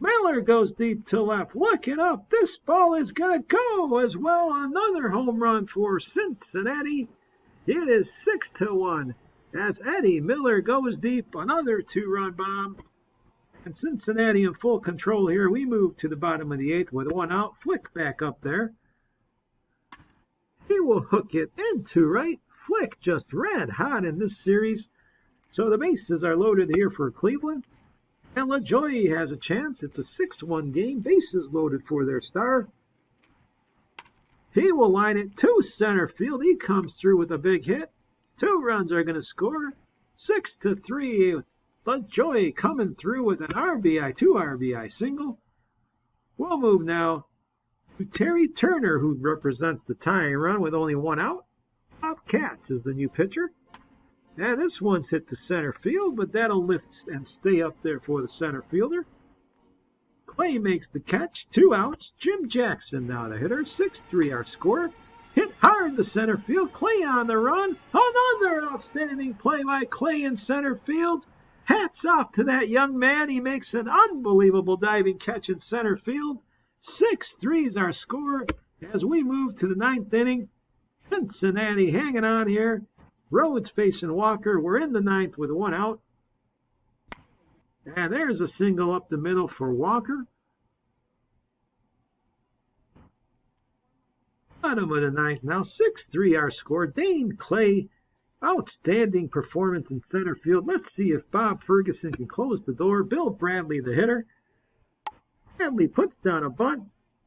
[SPEAKER 1] Miller goes deep to left. Look it up. This ball is going to go as well. Another home run for Cincinnati. It is 6-1 as Eddie Miller goes deep. Another 2-run bomb. And Cincinnati in full control here. We move to the bottom of the 8th with 1 out. Flick back up there. He will hook it into right. Flick just red hot in this series. So the bases are loaded here for Cleveland. And LaJoie has a chance. It's a 6-1 game. Bases loaded for their star. He will line it to center field. He comes through with a big hit. 2 runs are going to score. 6-3 with LaJoie coming through with an RBI, 2 RBI single. We'll move now to Terry Turner, who represents the tying run with only 1 out. Bob Katz is the new pitcher. And this one's hit to center field, but that'll lift and stay up there for the center fielder. Clay makes the catch, 2 outs. Jim Jackson now the hitter, 6-3 our score. Hit hard to center field. Clay on the run. Another outstanding play by Clay in center field. Hats off to that young man. He makes an unbelievable diving catch in center field. 6-3 is our score as we move to the 9th inning. Cincinnati hanging on here. Rhodes facing Walker. We're in the 9th with 1 out. And there's a single up the middle for Walker. Bottom of the 9th now. 6-3 our score. Dane Clay, outstanding performance in center field. Let's see if Bob Ferguson can close the door. Bill Bradley, the hitter. Bradley puts down a bunt.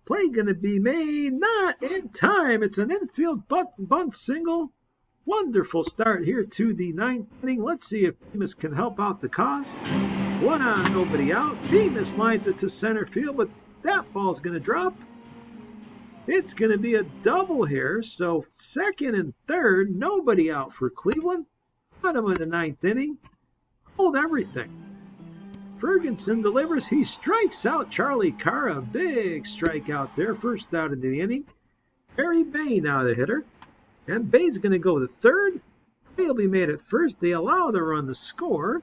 [SPEAKER 1] Play going to be made. Not in time. It's an infield bunt single. Wonderful start here to the 9th inning. Let's see if Bemis can help out the cause. 1 on, nobody out. Bemis lines it to center field, but that ball's going to drop. It's going to be a double here. So 2nd and 3rd, nobody out for Cleveland. Bottom of the 9th inning. Hold everything. Ferguson delivers. He strikes out Charlie Carr. A big strikeout there. First out of the inning. Barry Bay now the hitter. And Bay's going to go to third. They'll be made at first. They allow the run to score.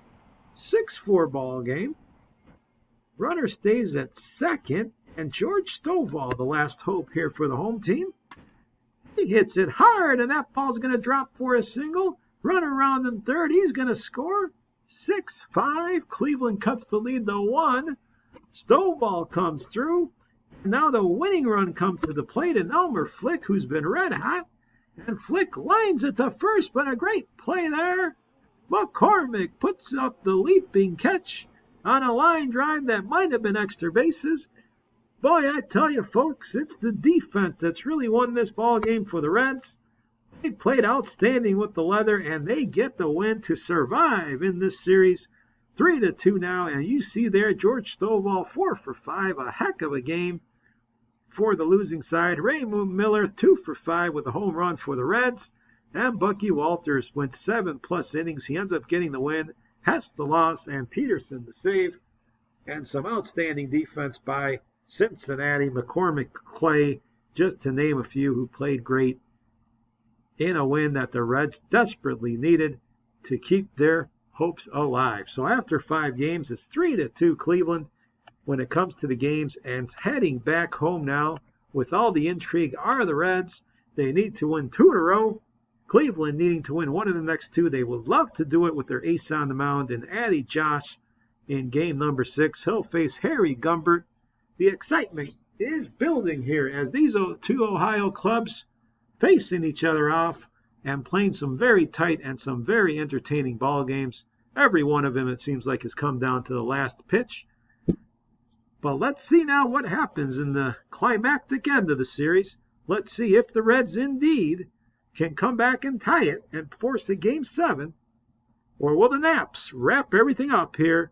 [SPEAKER 1] 6-4 ball game. Runner stays at second. And George Stovall, the last hope here for the home team. He hits it hard, and that ball's going to drop for a single. Run around in third. He's going to score. 6-5. Cleveland cuts the lead to 1. Stovall comes through. And now the winning run comes to the plate, and Elmer Flick, who's been red hot. And Flick lines it to first, but a great play there. McCormick puts up the leaping catch on a line drive that might have been extra bases. Boy, I tell you, folks, it's the defense that's really won this ball game for the Reds. They played outstanding with the leather, and they get the win to survive in this series. 3-2 now, and you see there George Stovall 4 for 5, a heck of a game for the losing side. Ray Miller 2 for 5 with a home run for the Reds, and Bucky Walters went 7+ innings. He ends up getting the win. Hess the loss, and Peterson the save, and some outstanding defense by Cincinnati. McCormick, Clay, just to name a few, who played great in a win that the Reds desperately needed to keep their hopes alive. So after 5 games, it's 3-2 Cleveland when it comes to the games, and heading back home now with all the intrigue are the Reds. They need to win 2 in a row. Cleveland needing to win 1 of the next 2. They would love to do it with their ace on the mound, and Addie Josh in game number 6. He'll face Harry Gumbert. The excitement is building here as these 2 Ohio clubs facing each other off and playing some very tight and some very entertaining ball games. Every one of them, it seems like, has come down to the last pitch. But let's see now what happens in the climactic end of the series. Let's see if the Reds indeed can come back and tie it and force a Game 7, or will the Naps wrap everything up here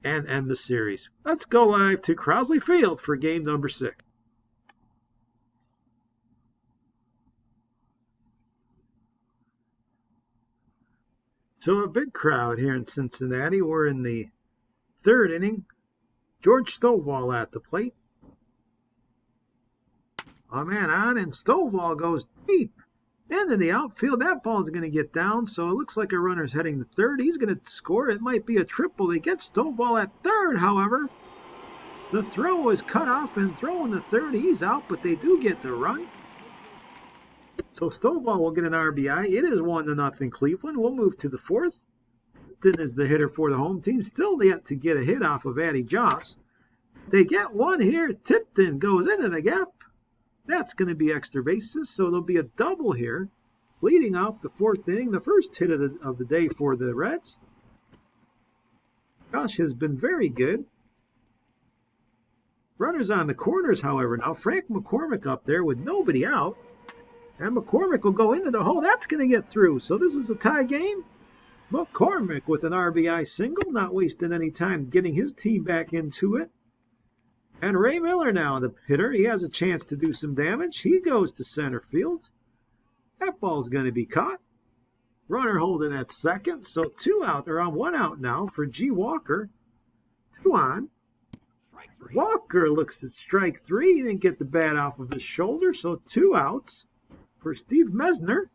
[SPEAKER 1] and end the series. Let's go live to Crosley Field for game number 6. So a big crowd here in Cincinnati. We're in the 3rd inning. George Stovall at the plate. A man on, and Stovall goes deep into the outfield. That ball's going to get down, so it looks like a runner's heading to third. He's going to score. It might be a triple. They get Stovall at third, however. The throw is cut off, and throwing the third, he's out, but they do get the run. So Stovall will get an RBI. It is 1-0 Cleveland. We'll move to the 4th. Tipton is the hitter for the home team. Still yet to get a hit off of Addie Joss. They get one here. Tipton goes into the gap. That's going to be extra bases, so there'll be a double here, leading off the 4th inning, the first hit of the day for the Reds. Josh has been very good. Runners on the corners, however. Now Frank McCormick up there with nobody out, and McCormick will go into the hole. That's going to get through, so this is a tie game. McCormick with an RBI single, not wasting any time getting his team back into it. And Ray Miller now, the hitter, he has a chance to do some damage. He goes to center field. That ball's going to be caught. Runner holding at second, so 2 out. They're on 1 out now for G. Walker. 2 on. Walker looks at strike 3. He didn't get the bat off of his shoulder, so 2 outs for Steve Mesner.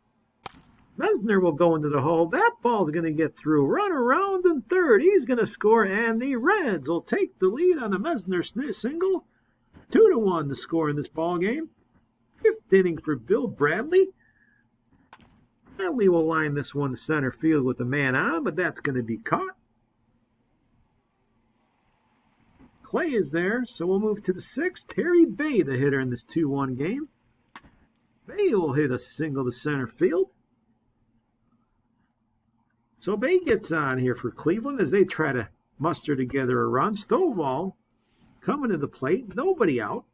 [SPEAKER 1] Mesner will go into the hole. That ball's going to get through. Run around in third. He's going to score, and the Reds will take the lead on the Mesner single. 2-1 to score in this ball game. 5th inning for Bill Bradley. Bradley will line this one to center field with the man on, but that's going to be caught. Clay is there, so we'll move to the 6th. Terry Bay, the hitter in this 2-1 game. Bay will hit a single to center field. So Bay gets on here for Cleveland as they try to muster together a run. Stovall coming to the plate. Nobody out.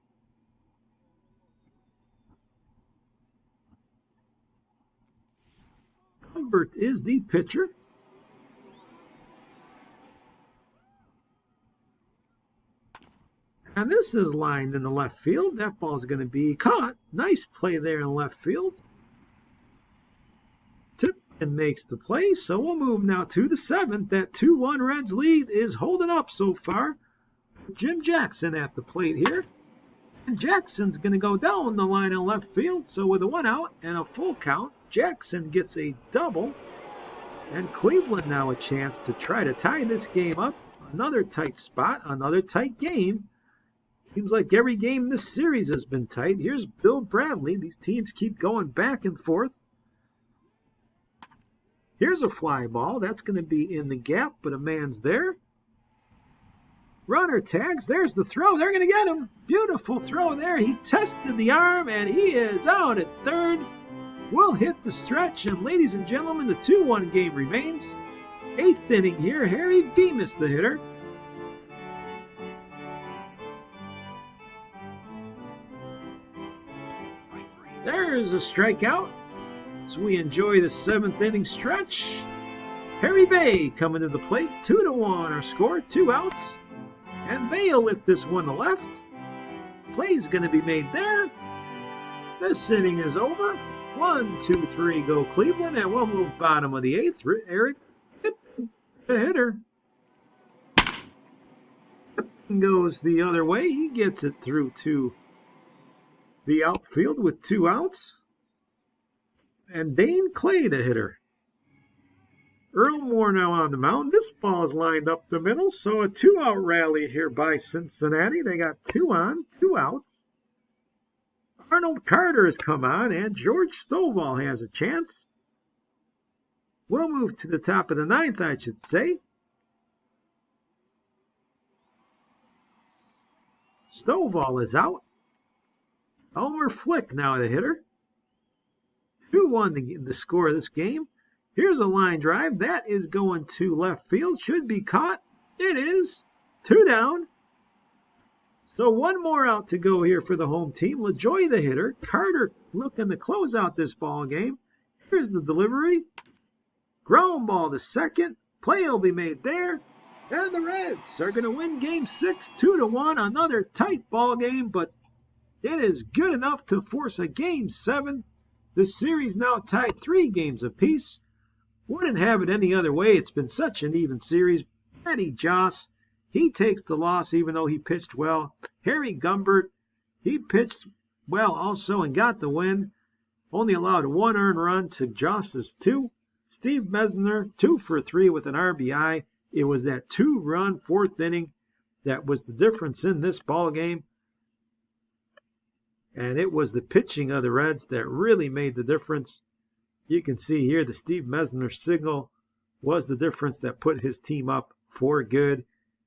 [SPEAKER 1] Humbert is the pitcher. And this is lined in the left field. That ball's going to be caught. Nice play there in left field. And makes the play, so we'll move now to the 7th. That 2-1 Reds lead is holding up so far. Jim Jackson at the plate here. And Jackson's going to go down the line in left field. So with a 1 out and a full count, Jackson gets a double. And Cleveland now a chance to try to tie this game up. Another tight spot, another tight game. Seems like every game this series has been tight. Here's Bill Bradley. These teams keep going back and forth. Here's a fly ball. That's going to be in the gap, but a man's there. Runner tags. There's the throw. They're going to get him. Beautiful throw there. He tested the arm, and he is out at third. We'll hit the stretch, and ladies and gentlemen, the 2-1 game remains. 8th inning here. Harry Bemis, the hitter. There's a strikeout. As we enjoy the 7th inning stretch. Harry Bay coming to the plate. 2-1 our score. 2 outs. And Bay'll lift this one to left. Play's going to be made there. This inning is over. 1, 2, 3 go Cleveland. And we'll move bottom of the 8th. Eric, the hitter. Goes the other way. He gets it through to the outfield with 2 outs. And Dane Clay, the hitter. Earl Moore now on the mound. This ball is lined up the middle, so a 2-out rally here by Cincinnati. They got 2 on, 2 outs. Arnold Carter has come on, and George Stovall has a chance. We'll move to the top of the 9th, I should say. Stovall is out. Elmer Flick now the hitter. 2-1 the score of this game. Here's a line drive. That is going to left field. Should be caught. It is. 2 down. So 1 more out to go here for the home team. LaJoy the hitter. Carter looking to close out this ball game. Here's the delivery. Ground ball to second. Play will be made there. And the Reds are going to win game 6, 2-1. Another tight ball game, but it is good enough to force a game 7. The series now tied 3 games apiece. Wouldn't have it any other way. It's been such an even series. Matty Joss, he takes the loss even though he pitched well. Harry Gumbert, he pitched well also and got the win. Only allowed 1 earned run to Joss's 2. Steve Mesner, 2 for 3 with an RBI. It was that 2-run 4th inning that was the difference in this ball game. And it was the pitching of the Reds that really made the difference. You can see here the Steve Mesner signal was the difference that put his team up for good.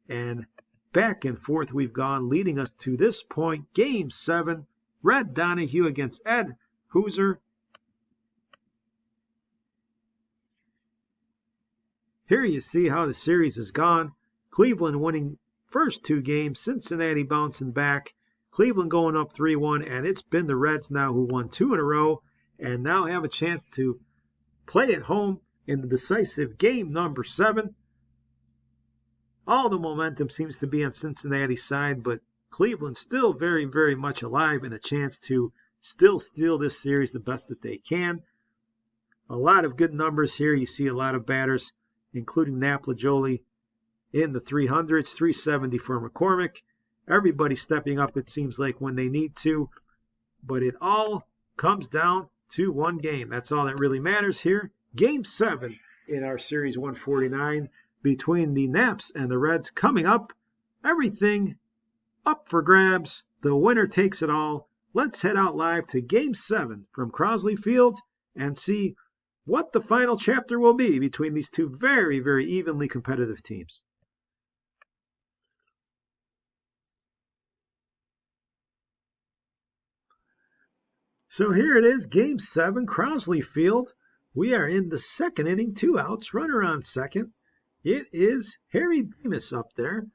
[SPEAKER 1] And back and forth we've gone, leading us to this point. Game 7, Red Donahue against Ed Hooser. Here you see how the series has gone. Cleveland winning first 2 games, Cincinnati bouncing back. Cleveland going up 3-1, and it's been the Reds now who won 2 in a row and now have a chance to play at home in the decisive game number 7. All the momentum seems to be on Cincinnati's side, but Cleveland still very, very much alive and a chance to still steal this series the best that they can. A lot of good numbers here. You see a lot of batters, including Napoli in the 300s, 370 for McCormick. Everybody stepping up, it seems like, when they need to. But it all comes down to 1 game. That's all that really matters here. Game 7 in our Series 149 between the Naps and the Reds coming up. Everything up for grabs. The winner takes it all. Let's head out live to Game 7 from Crosley Field and see what the final chapter will be between these 2 very, very evenly competitive teams. So here it is, Game 7, Crosley Field. We are in the 2nd inning, 2 outs, runner on second. It is Harry Bemis up there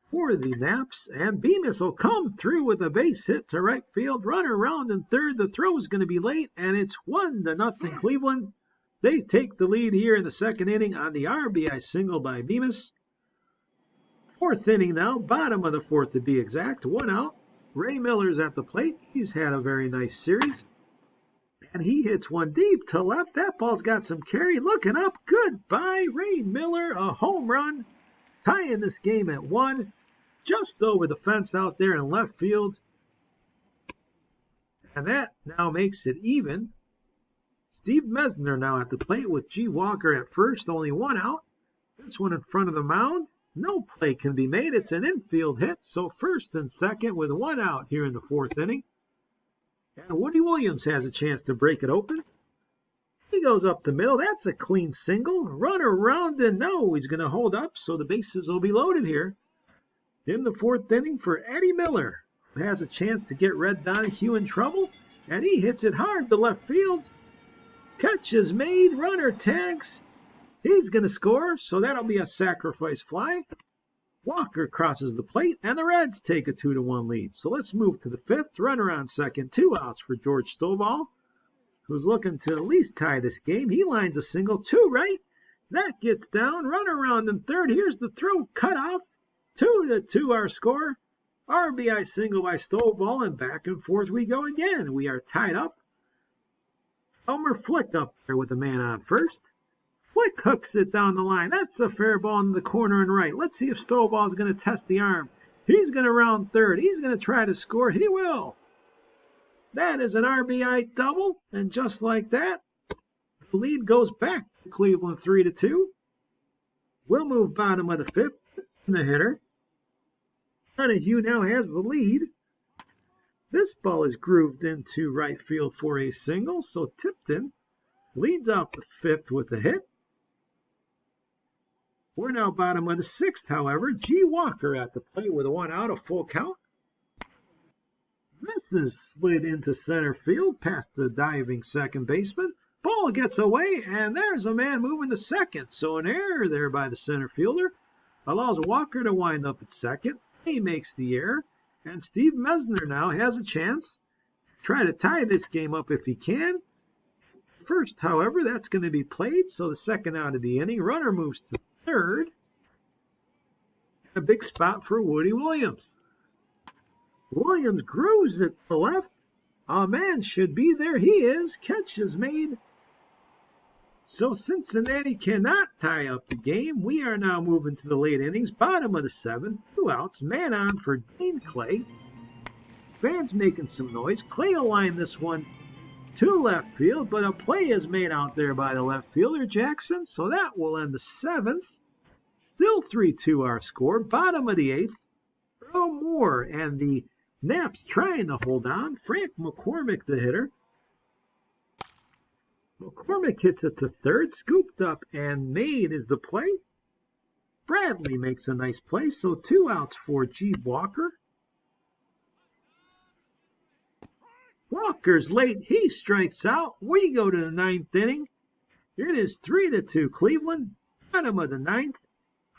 [SPEAKER 1] for the Naps, and Bemis will come through with a base hit to right field. Runner around in third. The throw is going to be late, and it's 1-0 Cleveland. They take the lead here in the 2nd inning on the RBI single by Bemis. 4th inning now, bottom of the 4th to be exact, 1 out. Ray Miller's at the plate. He's had a very nice series. And he hits one deep to left. That ball's got some carry. Looking up. Goodbye, Ray Miller. A home run. Tying this game at 1. Just over the fence out there in left field. And that now makes it even. Steve Mesner now at the plate with G. Walker at first, only one out. This one in front of the mound. No play can be made. It's an infield hit, so first and second with one out here in the fourth inning. And Woody Williams has a chance to break it open. He goes up the middle. That's a clean single. Runner around and no, he's going to hold up, so the bases will be loaded here. In the fourth inning for Eddie Miller, who has a chance to get Red Donahue in trouble, and he hits it hard to left field. Catch is made, runner tags. He's going to score, so that'll be a sacrifice fly. Walker crosses the plate, and the Reds take a 2-1 lead. So let's move to the fifth. Runner on second, 2 outs for George Stovall, who's looking to at least tie this game. He lines a single, 2 right. That gets down, run around in third. Here's the throw, cut off. 2-2 our score. RBI single by Stovall, and back and forth we go again. We are tied up. Elmer Flick up there with the man on first. Flick hooks it down the line. That's a fair ball in the corner and right. Let's see if Stovall's going to test the arm. He's going to round third. He's going to try to score. He will. That is an RBI double, and just like that, the lead goes back to Cleveland 3-2. We'll move bottom of the fifth. The hitter. Donahue now has the lead. This ball is grooved into right field for a single, so Tipton leads off the fifth with a hit. We're now bottom of the sixth, however. G. Walker at the plate with a 1 out, a full count. This is slid into center field past the diving second baseman. Ball gets away, and there's a man moving to second. So an error there by the center fielder allows Walker to wind up at second. He makes the error, and Steve Mesner now has a chance to try to tie this game up if he can. First, however, that's going to be played, so the second out of the inning. Runner moves to third. A big spot for Woody Williams. Williams grooves it to the left. A man should be there. He is. Catch is made. So Cincinnati cannot tie up the game. We are now moving to the late innings. Bottom of the seventh. 2 outs. Man on for Dane Clay. Fans making some noise. Clay will line this one to left field, but a play is made out there by the left fielder, Jackson. So that will end the seventh. Still 3-2 our score. Bottom of the eighth. Earl Moore and the Naps trying to hold on. Frank McCormick, the hitter. McCormick hits it to third. Scooped up and made is the play. Bradley makes a nice play. So 2 outs for G. Walker. Walker's late. He strikes out. We go to the ninth inning. It is 3-2 Cleveland. Bottom of the ninth.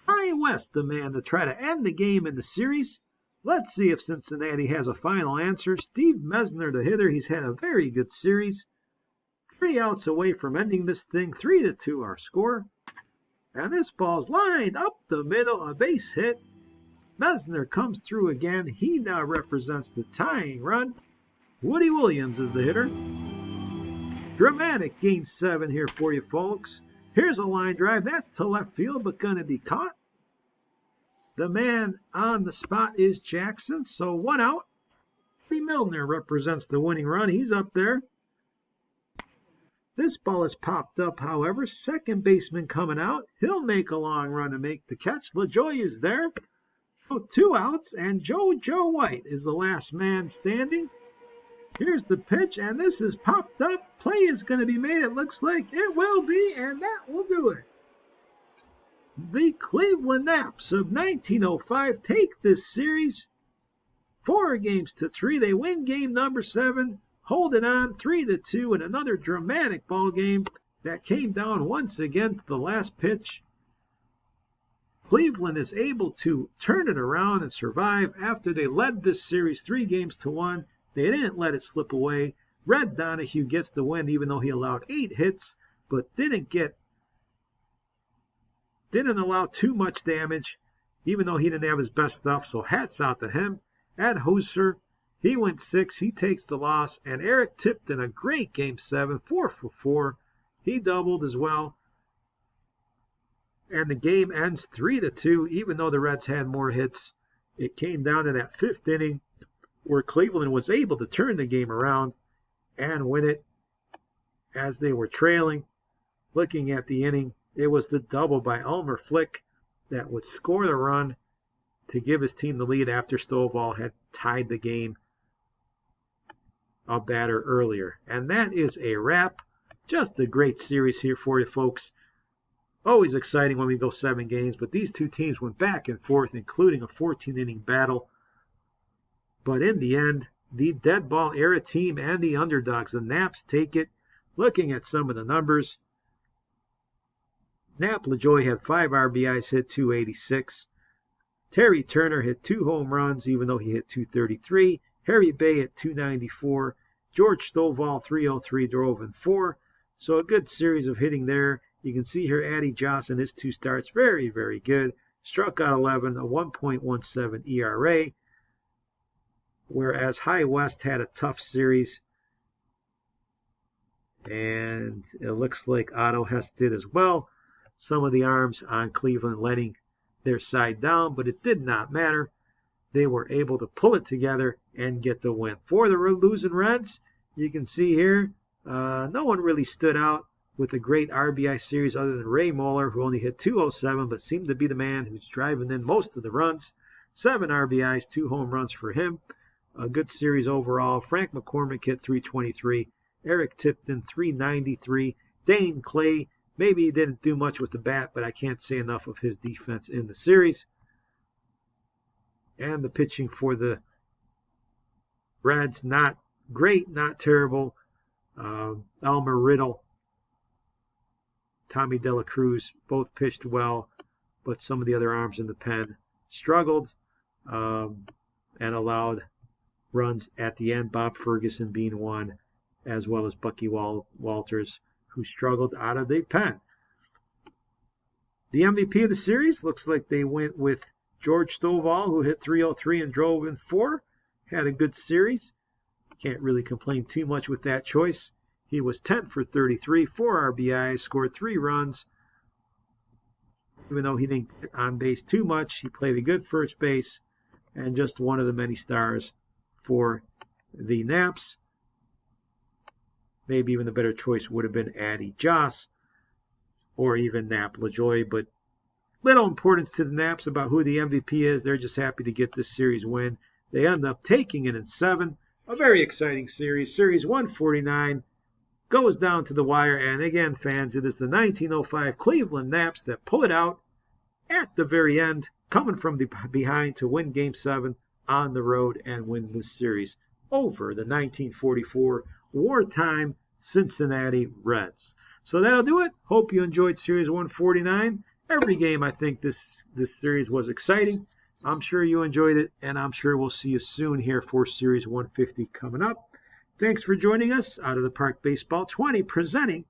[SPEAKER 1] High West, the man to try to end the game in the series. Let's see if Cincinnati has a final answer. Steve Mesner, the hitter, he's had a very good series. 3 outs away from ending this thing. 3-2 our score. And this ball's lined up the middle, a base hit. Mesner comes through again. He now represents the tying run. Woody Williams is the hitter. Dramatic Game 7 here for you folks. Here's a line drive. That's to left field, but going to be caught. The man on the spot is Jackson, so 1 out. Lee Milner represents the winning run. He's up there. This ball is popped up, however. Second baseman coming out. He'll make a long run to make the catch. LaJoie is there. So 2 outs, and Joe White is the last man standing. Here's the pitch, and this is popped up. Play is going to be made. It looks like it will be, and that will do it. The Cleveland Naps of 1905 take this series 4-3. They win game number 7, holding on 3-2 in another dramatic ball game that came down once again to the last pitch. Cleveland is able to turn it around and survive after they led this series 3-1. They didn't let it slip away. Red Donahue gets the win even though he allowed 8 hits, but didn't allow too much damage, even though he didn't have his best stuff, so hats out to him. Ed Hoser, he went 6, he takes the loss, and Eric Tipton, a great Game 7, 4 for 4. He doubled as well. And the game ends 3-2, even though the Reds had more hits. It came down to that 5th inning where Cleveland was able to turn the game around. and win it as they were trailing. Looking at the inning, it was the double by Elmer Flick that would score the run to give his team the lead after Stovall had tied the game a batter earlier. And that is a wrap. Just a great series here for you folks. Always exciting when we go 7 games, but these two teams went back and forth, including a 14-inning battle. But in the end, the dead ball era team and the underdogs, the Naps, take it. Looking at some of the numbers, Nap LaJoie had 5 RBIs, hit 286. Terry Turner hit 2 home runs, even though he hit 233. Harry Bay at 294. George Stovall, 303, drove in 4. So a good series of hitting there. You can see here Addie Joss in his 2 starts, very, very good. Struck out 11, a 1.17 ERA. Whereas High West had a tough series. And it looks like Otto Hess did as well. Some of the arms on Cleveland letting their side down, but it did not matter. They were able to pull it together and get the win. For the losing Reds, you can see here, no one really stood out with a great RBI series other than Ray Moeller, who only hit 207, but seemed to be the man who's driving in most of the runs. 7 RBIs, 2 home runs for him. A good series overall. Frank McCormick hit 323. Eric Tipton, 393. Dane Clay, maybe he didn't do much with the bat, but I can't say enough of his defense in the series. And the pitching for the Reds, not great, not terrible. Elmer Riddle, Tommy De La Cruz, both pitched well, but some of the other arms in the pen struggled and allowed runs at the end. Bob Ferguson being one, as well as Bucky Walters, who struggled out of the pen. The MVP of the series looks like they went with George Stovall, who hit 303 and drove in 4. Had a good series. Can't really complain too much with that choice. He was 10 for 33, 4 RBIs, scored 3 runs. Even though he didn't get on base too much, he played a good first base and just one of the many stars for the Naps. Maybe even the better choice would have been Addie Joss or even Nap LaJoie, but little importance to the Naps about who the MVP is. They're just happy to get this series win. They end up taking it in 7. A very exciting series. Series 149 goes down to the wire. And again, fans, it is the 1905 Cleveland Naps that pull it out at the very end, coming from behind to win Game 7 on the road and win this series over the 1944 wartime Cincinnati Reds. So that'll do it. Hope you enjoyed Series 149. Every game, I think this series was exciting. I'm sure you enjoyed it, and I'm sure we'll see you soon here for Series 150 coming up. Thanks for joining us. Out of the Park Baseball 20 presenting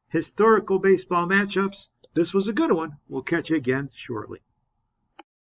[SPEAKER 1] historical baseball matchups. This was a good one. We'll catch you again shortly.